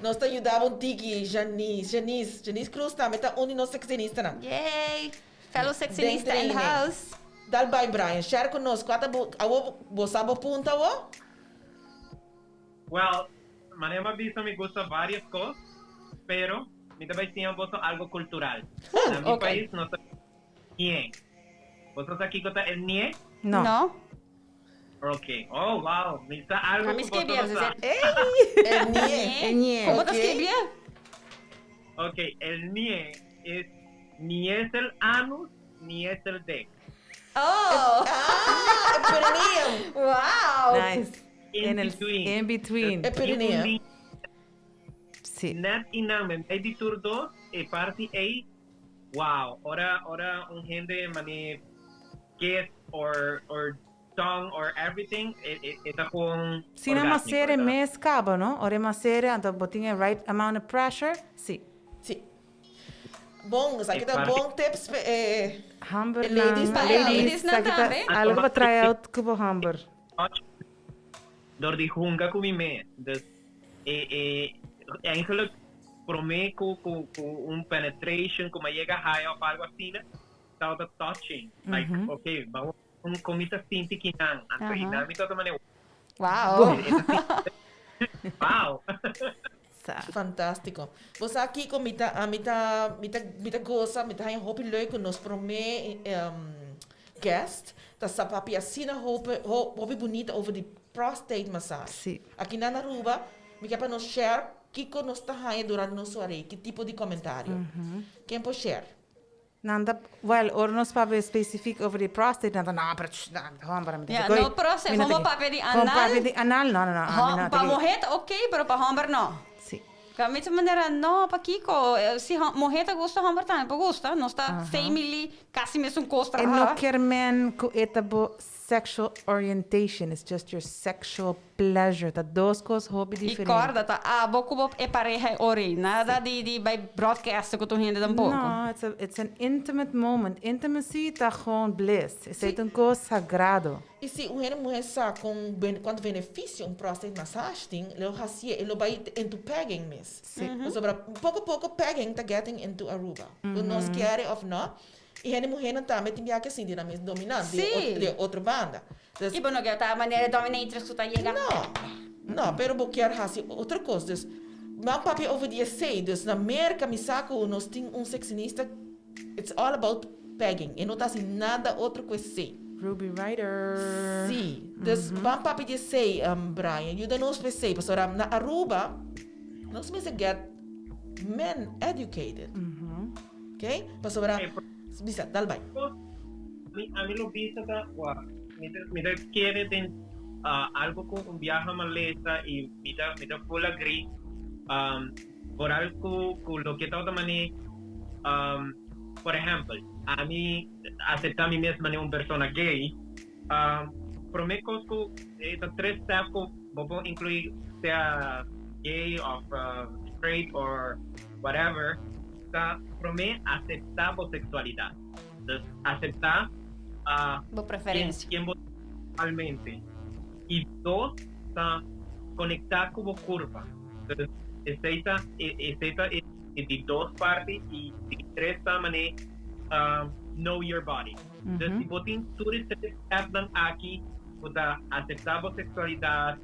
Nós te ajudávamos Tiki, Janice Cruz também está onde nós seccionista não. yay! Fellow sexinista in the Dentro house. Dal by Brian, share conosco, você sabe punta o? Well, manera vista me gusta varias cosas, pero mi también tiene algo cultural. En mi ok. país no está nie. ¿Vosotros aquí está el nie? Não. No. Ok. Oh, wow. Me está algo A mí es que bien, vosotros É nie. Nie. ¿Cómo te Ok. escribía? Ok, el nie es ni es el anus ni es el deck. Oh! É perineum. Wow! Nice. In el between. in between. É perineum. Sí. Net inamen. Hay de tour 2 y parte A. Wow. Ahora un gente mani kiss or tongue or everything. Está con Se não ser mês cabo, não? Ora macer, então botinha right amount of pressure. Sim. Sim. Bom, aqui tá bom tips. Hamburg Ladies na na- ladies na sakita também. algo para try out kubo Hamburg. Door die hunga com me. Dus eigenlijk prometo com penetration, como llega high of algo assim, tá o touching. Like, okay, vamos com essa cinta que não, antes dinâmica da maneira. Wow! Wow. Fantástico. Você aqui com mita gosta, mita een hoop leuk nos prome guest. Dat sa papi assina hoop bonita over die prostate massage. Sim. Aqui na Aruba, me quer para nos share Kiko nos tahanha durante nosso array, que tipo de comentário. Quem pode share? Nanda, well, ornos papi specific over the prostate, nanda, no, pero, Ja, no prostate, vamos papi di anal. Papi di anal, no. Para morrer, ok, pero para hombre no. Sim. Kami sa maneira, no, pa Kiko, se morrer gusta, hombre também pa gusta. Não está 100 mili, quase mesmo costa. E no quer men ku etabo sexual orientation, it's just your sexual pleasure. Tá duas coisas hobby E diferentes. corda, tá? Ah, boco é pareja ori. Nada de by broadcast que tu rindo um pouco. No, it's an intimate moment. Intimacy tá gewoon bliss. It's een coisa sagrado. E se uma mulher sabe quanto benefício prostate massaging, ele fazia, ele vai into pegging miss. Sim. Sobre pouco a pouco pegging tá getting into Aruba. Nós querem ou não. E a mulher não tá metendo que assim, dinamismo dominante de outra banda. E bom, não tá a maneira dominatrix que tá chegando. Não, pero eu quero fazer outra coisa. Dus, meu papi over die sei, dus na América me saco, nós tem sexinista, it's all about pegging. E não tá assim nada outra coisa sei. Ruby Rider. Sim. Dus, meu papi die sei, Brian, you don't know sei, porque na Aruba, nós mesmo get men educated. Okay? Porque bisa, dal bay. A mí lo vista me quiere algo con un viaje maleta y me full agree por algo con lo que toda manera por ejemplo a mí aceptar a mí misma una persona gay prometo que estas tres steps puedo incluir sea gay o straight or whatever. Promete aceptar a sexualidad. Entonces, aceptar preferência. quien realmente. Y dos, conectar con la curva. Entonces, esta es de dos partes y de tres también know your body. Entonces, si vos tienes tres steps aquí, aceptar la sexualidad,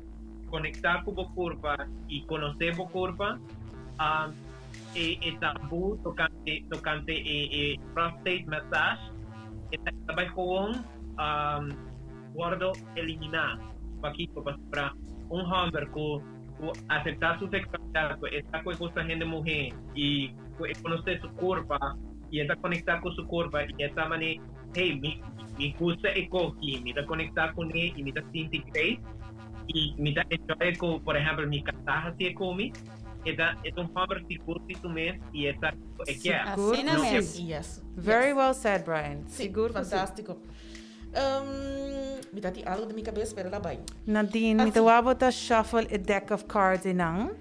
conectar con la curva y conocer la curva, tabú tocante prostate massage vai com guardo eliminar para homem que aceitar sua sexualidade, esta coisa gosta de mulher e conhecer sua corpo e está conectar com sua corpo e essa maneira, hey, me gusta e coqui, me está conectar com ele e me está sentir bem e me está enjoy com, por exemplo, me casar assim comigo. É homem seguro de tu mesmo e essa é que é. Assim mesmo. Yes. Very well said, Brian. Sim, Seguro. fantástico. Me dá algo da minha cabeça, espera lá, vai. Nadine, me tawabo ta shuffle a deck of cards inang.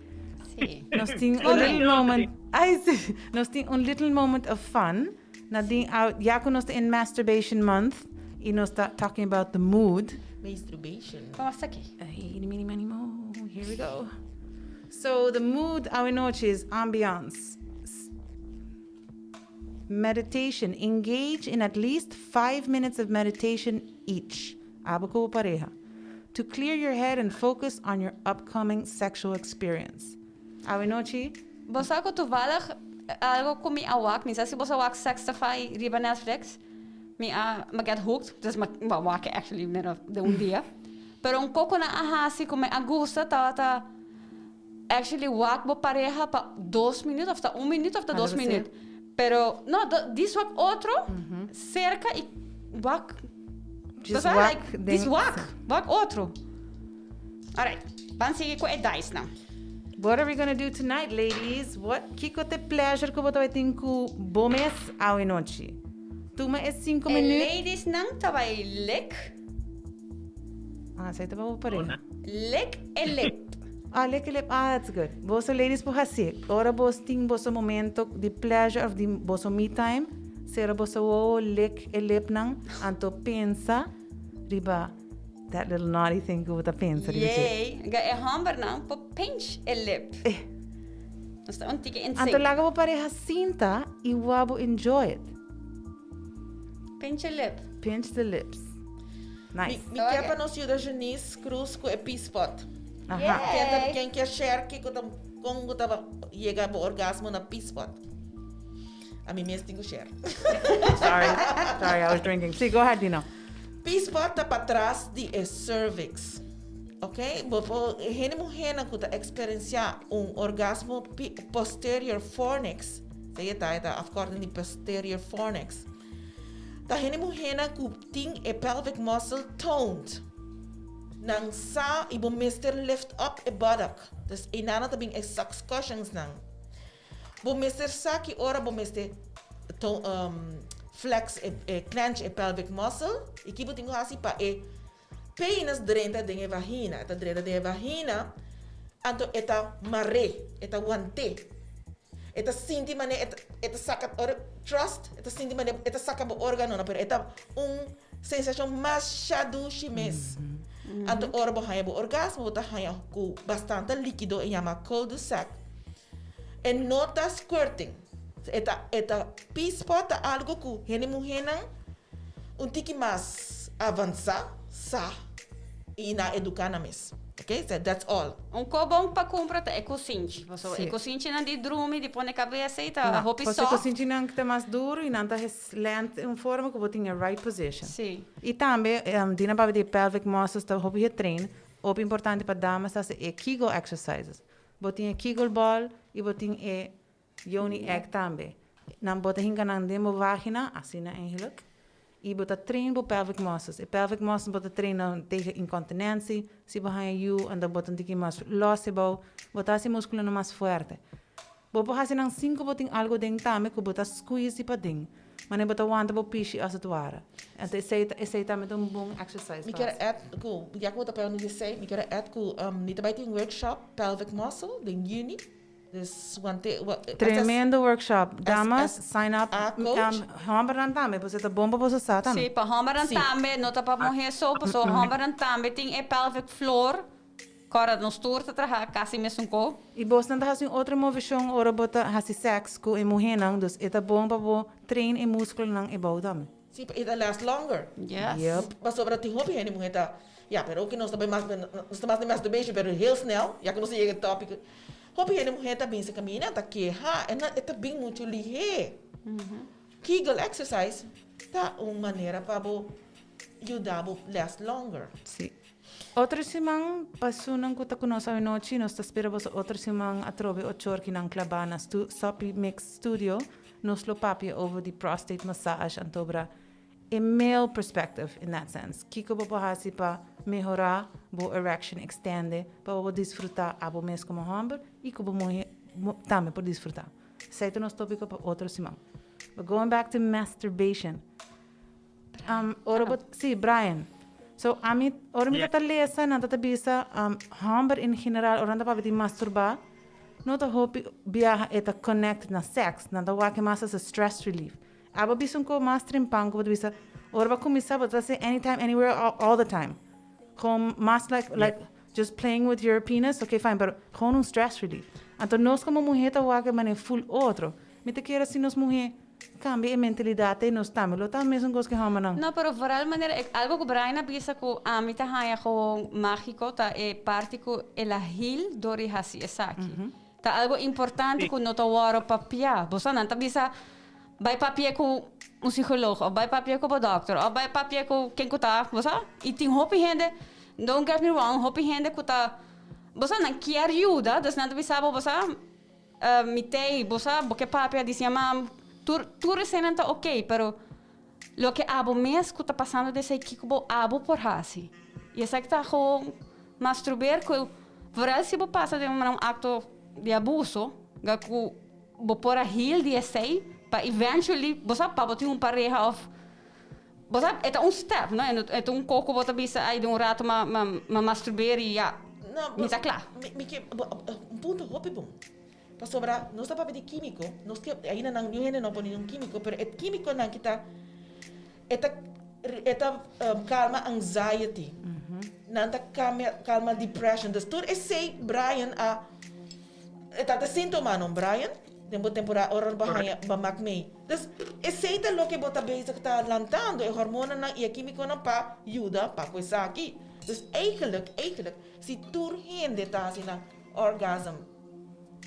Sim. Nós temos little moment. Ai, sim. Nós temos little moment of fun. Nadine, já que nós estamos in masturbation month e nós está talking about the mood. Masturbation. Vamos aqui. Here we go. So the mood, our noche is ambiance. Meditation. Engage in at least 5 minutes of meditation each. Abaco pareja. To clear your head and focus on your upcoming sexual experience. Our noche. Você que tu vai algo com minha awak, não sei se você awak sexify riba Netflix. Me get hooked, dus me awak actually meer de dia. Pero pouco na ahasi como a gusta tá actually wak bo pareja pa 2 minutos, of 1 minuto, of 2 minutos. Pero, no, this wak otro, cerca y wak. Just wak. wak. This wak outro. Alright, vamos seguir com a dice now. What are we going to do tonight, ladies? What kiko te pleasure ko boto itin ku bomes awi noche? Tuma é 5 minutos. Ladies nang tawai lick. Say ito ba pareha? Lick e lip. Lick. That's good. Boso ladies po hasi. Ora bos ting boso momento, the pleasure of the boso me time. Sera boso wo lick e lip nang. Anto pensa, riba, that little naughty thing ko ta pensa. Yay. Ga e hamber nang po pinch e lip. Nós tá ontige in Anto laga po pareha cinta e wabo enjoy it. Pinch e lip. Pinch the lips. Nice. Me quer para nós ir da Janice Cruz com o P-Spot. Aha. Quem quer share que Kung tava chega ao orgasmo na P-spot. A mim mesmo tenho share. Sorry, I was drinking. See, go ahead, Dino. P-spot tá para trás de cervix. Ok? Bobo, gente mulher que tá experienciar orgasmo posterior fornix. Sei tá according to posterior fornix. Tá gente mulher que tem a pelvic muscle toned. Nang sa ibo mister lift up a buttock. Dus inana tabing e suctions nang. Bo mister sa ki ora bo mister flex clench a pelvic muscle. Iki bo tingo hasi pa penis drenta de vagina. Eta drenta de vagina. Anto eta mare, eta wante. Eta sinti mane eta sakat ora trust. Eta sinti mane eta sakat bo organo na pero eta sensação mais chadushi mes. Anto ora bo haya bo orgasmo bo ta haya ku bastante líquido e llama cul-de-sac. E nota squirting. Eta P-spot é algo que gente mulher tiki mais avançar sa e na educar na mes. Okay, so that's all. Bom para comprar é cosinte. É cosinte não de drume, de pôr na cabeça e tá roupa soft. soft. Cosinte não que tá mais duro e não tá lento em forma que botinha right position. Sim. E também, dina para de pelvic muscles tá roupa de treino. O importante para damas é Kegel exercises. Botinha Kegel ball e botinha yoni egg também. Não bota hinga nang demo vagina, assim na eigenlijk. E bota trein bo pelvic muscles. E pelvic muscles bota trein tegen incontinência. Se behind you, anda bota um tiki mais losse bo. Bota esse músculo no mais forte. Bopo hasi nang 5 boting algo ding tame que bota squeeze pa ding. Mas nem bota wanta bo pishi as het ware. En esse tame um bom exercise. Me quero ku, jak wat op jou say, me quero ku niet bij een workshop pelvic muscle den juni. Dus want tremendo workshop. Damas, sign up. coach. Hambaran tame, você tá bomba você sa tame. Sim, para hambaran tame, não tá para morrer só, so hambaran tame tem pelvic floor. Cara, não stoor te traga quase mesmo com. E você não tá fazendo outra movição, ora bota hasi sex com mulher não, dus eta bomba bo train e músculo não e bau tame. Sim, it lasts longer. Yes. Yep. Mas sobre ti hobby gente mulher tá. Ja, pero que nós também mais de masturbation, pero heel snel, já que não se chega tópico. Hobby gente mulher tá bem se caminha, tá que é bem muito ligeiro. Kegel exercise tá uma maneira para ajudar a last longer. Sim. Outra semana, passou não conta com nós à noite, nós esperamos outra semana a trove o chorki nang klabana Sopi Mix Studio, nos lo papi over the prostate massage antobra a male perspective in that sense. Kiko bo hasi pa melhorar bo erection extende, pa bo desfrutar abo mes como hamber e ko bo também por desfrutar. Seito nos tópico para outra semana. But going back to masturbation. Brian. So, ora mi tata lesa, na tata bisa, hamber in general, ora pa biti masturbar, no ta hopi biya eta connect na sex, na ta wake masa sa stress relief. Aba bisun ko master in pango, but bisa, ora ba kumisa, but say anytime, anywhere, all the time. Gewoon mas like just playing with your penis, okay, fine, but gewoon stress relief. Anto nos como mujer ta wake mane full outro. Mi te quiero si nos mujer, cambia a mentalidade e nós também lo também mesmo coisa que há não. Não, pero por alguma maneira algo que Brian pensa que a mim tá haya com mágico tá é parte que ela heal dori hasi esaki. Tá algo importante que não tá waro papia. Você não tá bisa vai papia com um psicólogo, ou vai papia com o doctor, ou vai papia com quem que tá, você? E tem hopi gente, don't get me wrong, hopi gente que tá você não quer ajuda, das não bisa você mitei, você porque papia dizia mam tu recém está ok, pero lo que abo mês que está passando desse que bo abo por hasi. E essa que está com masturbar que por se bo passa de um acto de abuso, ga ku bo por a heal de esse, para eventually bosa pa botar pareja of bosa é step, não é? É coco bota bisa aí de rato masturbar e já. Não, me tá claro. Ponto hobby bom. Para sobrar, nós estamos de químico, nós que ainda não ninguém não põe químico, pero é químico não kita eta calma anxiety, não ta calma depression. Dus tur sei Brian eta de sintoma não Brian, tempo temporada orar bahaya bamak mei. Dus sei ta lo que bota base que tá lantando é hormona não e químico não pa ajuda pa coisa aqui. Dus eigenlijk, se tur hende tá assim na orgasm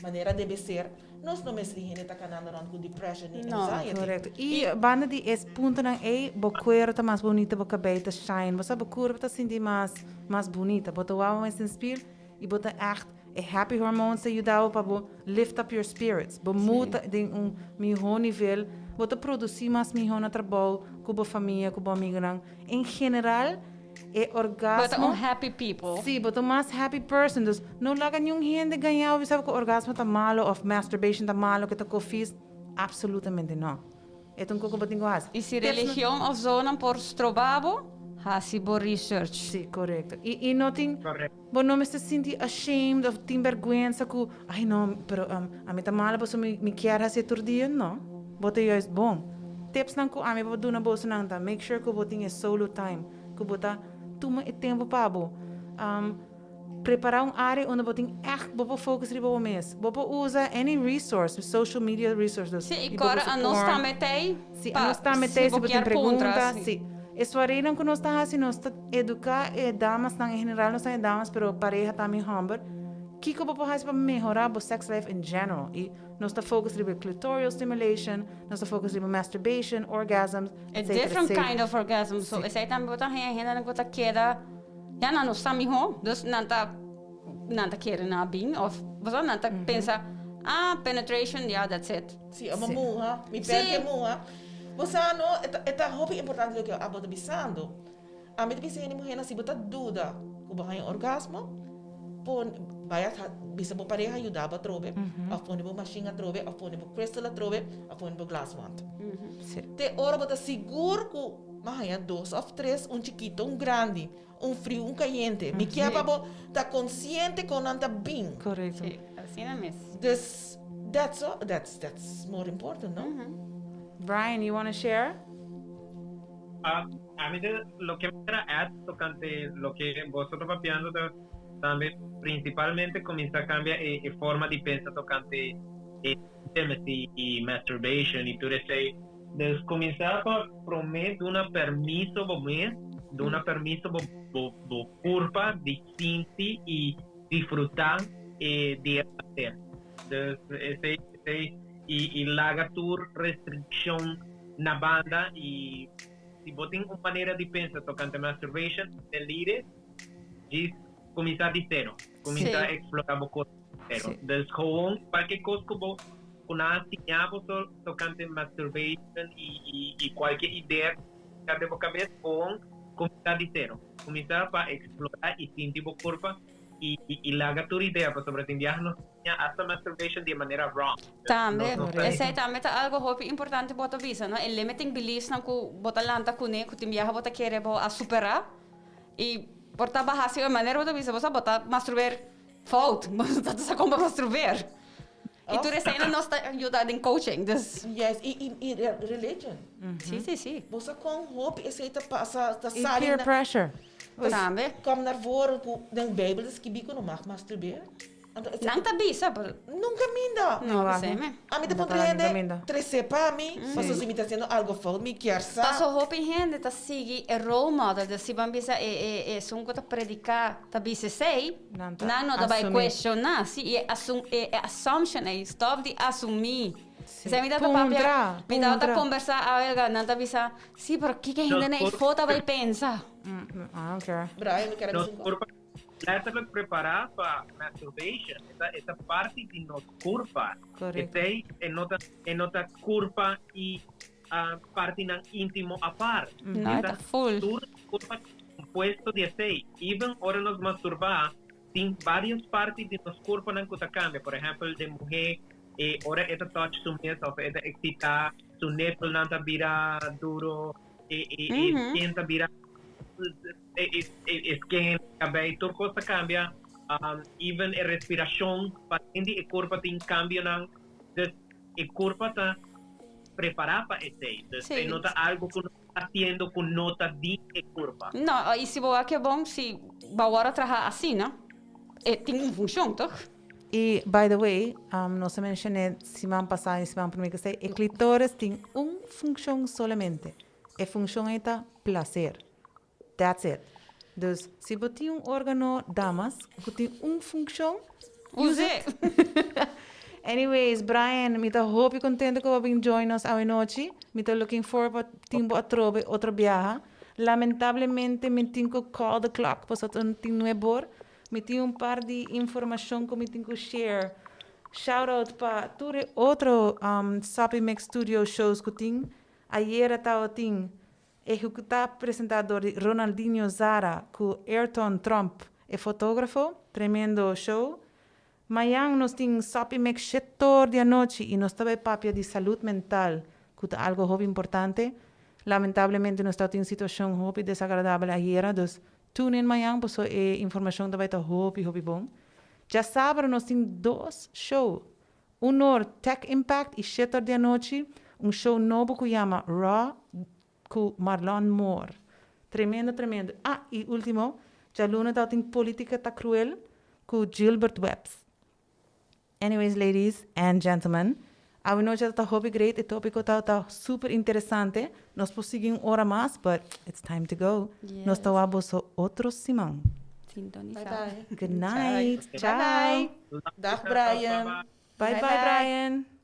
maneira deve ser, nós não mesmo está canando com depression e Não, anxiety. Correto. E banda de esse ponto não é bocuera tá mais bonita, boca beita shine. Você bocuera tá sentir mais bonita. Bota o alma mais inspira e bota echt happy hormones ajudar para lift up your spirits. Bo muta de melhor nível, bota produzir mais melhor no trabalho, com a família, com a amiga. Em geral, é orgasmo. But unhappy people. Sim, bota mais happy person. Dus não laga nenhum gente ganhar, sabe que o orgasmo tá malo, ou masturbation tá malo, que tá com fiz. Absolutamente não. É um pouco botinho quase. E se religião ou zona por strobabo, hasi bo research. Sim, correto. E não tem... Correcto. Bom, não me senti ashamed ou tem vergonha que... Ai, não, pero a mim tá mal, você me quer fazer todo dia? Não. Bota é bom. Tips não que a mim vou dar na bolsa não tá. Make sure que eu tenha solo time. Que eu bota toma tempo para bo. Preparar área onde eu tenho echt vou focus riba o mês. Vou usar any resource, social media resources. Sim, e agora a nós está metei. Sim, a nós está metei se você pergunta, sim. Isso aí não que nós está fazendo, nós está educar damas em geral, nós estamos damas, pero pareja também humber. Que eu vou fazer para melhorar o sex life in general? E nós está focus riba clitoral stimulation, nós está focus riba masturbation, orgasms, A different kind of orgasm. So, essa aí também bota ainda não bota queda. Já não está melhor, dus não tá querendo na bem, ou você não tá pensa, penetration, yeah, that's it. Sim, é uma murra, me perde a murra. Você não, é hobby importante do que eu estou pensando. A mim pensa em mulher se botar dúvida, o banho orgasmo, vai bisa bo pareja ajudar a trobe, a fone bo machine a trobe, a fone bo crystal a trobe, a fone bo glass wand. Te hora bota seguro que mas dois ou três, chiquito, grande, frio, caliente. Me quer para estar consciente com anda bem. Correto. Sim, assim é mesmo. That's more important, no? Brian, you want to share? A mí lo que me era add tocante lo que vosotros papiando también principalmente comienza a cambiar forma de pensar tocante intimacy y masturbation y tú dices comienzar a prometer una permiso de una permiso culpa de sentir y disfrutar de hacer. Y laga tu restricción na banda y si vos tienes una manera de pensar tocante masturbation, delire y comienza de cero, comienza a explorar vos cero. Sí. Entonces, con cualquier cosa que vos una señal tocante masturbation y cualquier idea que vos cabeza con comienza de cero, comienza para explorar y sentir vos culpa y laga tu idea para sobre no hasta masturbation de manera wrong. Também, No, esse aí também tá algo muito importante bota visa, não? El limiting beliefs não que bota lanta kune, que tem viaja bota querer a superar e porta barra se a maneira bota visa, você bota masturbar fault, bota tá como masturbar. E tu recém não está ajudando em coaching, dus. Yes, e religion. Sim, sim. Você com hope, esse aí tá E saindo. peer pressure. Também. Como na voren, na Bijbel is kibico não mag masturbeer. Não tá bisa, Nunca minda. não vai. sei, me. A mim te Não tá lá, nunca compreende, minda. trece para mim, mas os imitação algo falso, me quer Tá sa. só roupa em rende, tá seguir é role model, de se bam bisa sungo tá predicar, tá bisa sei, Não tá não tá vai assumir. questionar, se é assumption, é stop de assumir. Se me dá Pondra, me dá pondra. conversar a ela, não tá bisa, sim, pero que ainda nem foto vai pensar. I don't care. Brian, me quer Nos dizer. curva, la preparar para masturbation, esa parte de nos curva, Correcto. en nota curva y parte nan íntimo aparte. Não, tá full. Curva compuesto de seis. Even ahora nos masturbar, tem várias partes de nos curva nan que cambia. Por ejemplo, de mujer, ahora esta touch su mesa, o esta excitar, su nipple nanta vira duro, sienta vira skin, cabello, toda cosa cambia. Even a respiración, paciente el cuerpo tiene cambio, entonces el cuerpo está preparado para ese. Entonces, Sí. nota algo que uno está haciendo con nota de el cuerpo. Não, e se boa que é bom, se bawara trabalhar assim, não? Tem uma função, toch? E, by the way, não se mencionei semana passada e semana primeira que sei, o clitóris tem uma função solamente. A função é prazer. That's it. Dus, se você tem órgano damas que tem uma função, Use. Anyways, Brian, me hope you contento que vão join us hoje noite. Me looking forward para tempo a trobe outro viaje. Lamentablemente, me tenho que call the clock, pois eu não tenho bor. Me tenho par de informação que me tenho que share. Shout out para outro Sapi Mix Studio shows que tem. Ayer estava tem executado apresentador Ronaldinho Zara com Ayrton Trump, é fotógrafo, tremendo show. Amanhã nós temos Sapi Mix setor de noite e nós também papia de saúde mental, que é algo muito importante. Lamentavelmente nós estamos em situação muito desagradável ayer, então tune in amanhã, pois é informação também está muito bom. Já sábado nós temos 2 shows. Tech Impact e setor de noite, show novo que chama Raw com Marlon Moore. Tremendo. E último, já luna está em Política Tá Cruel com Gilbert Webbs. Anyways, ladies and gentlemen, a noite está muito great, o tópico está super interessante. Nós podemos hora mais, but it's time to go. Yes. Nós estamos outro Simão. Sintonizado. Bye-bye. Good night. Bye-bye. Ciao. Dag Brian. Bye, Bye-bye. Brian.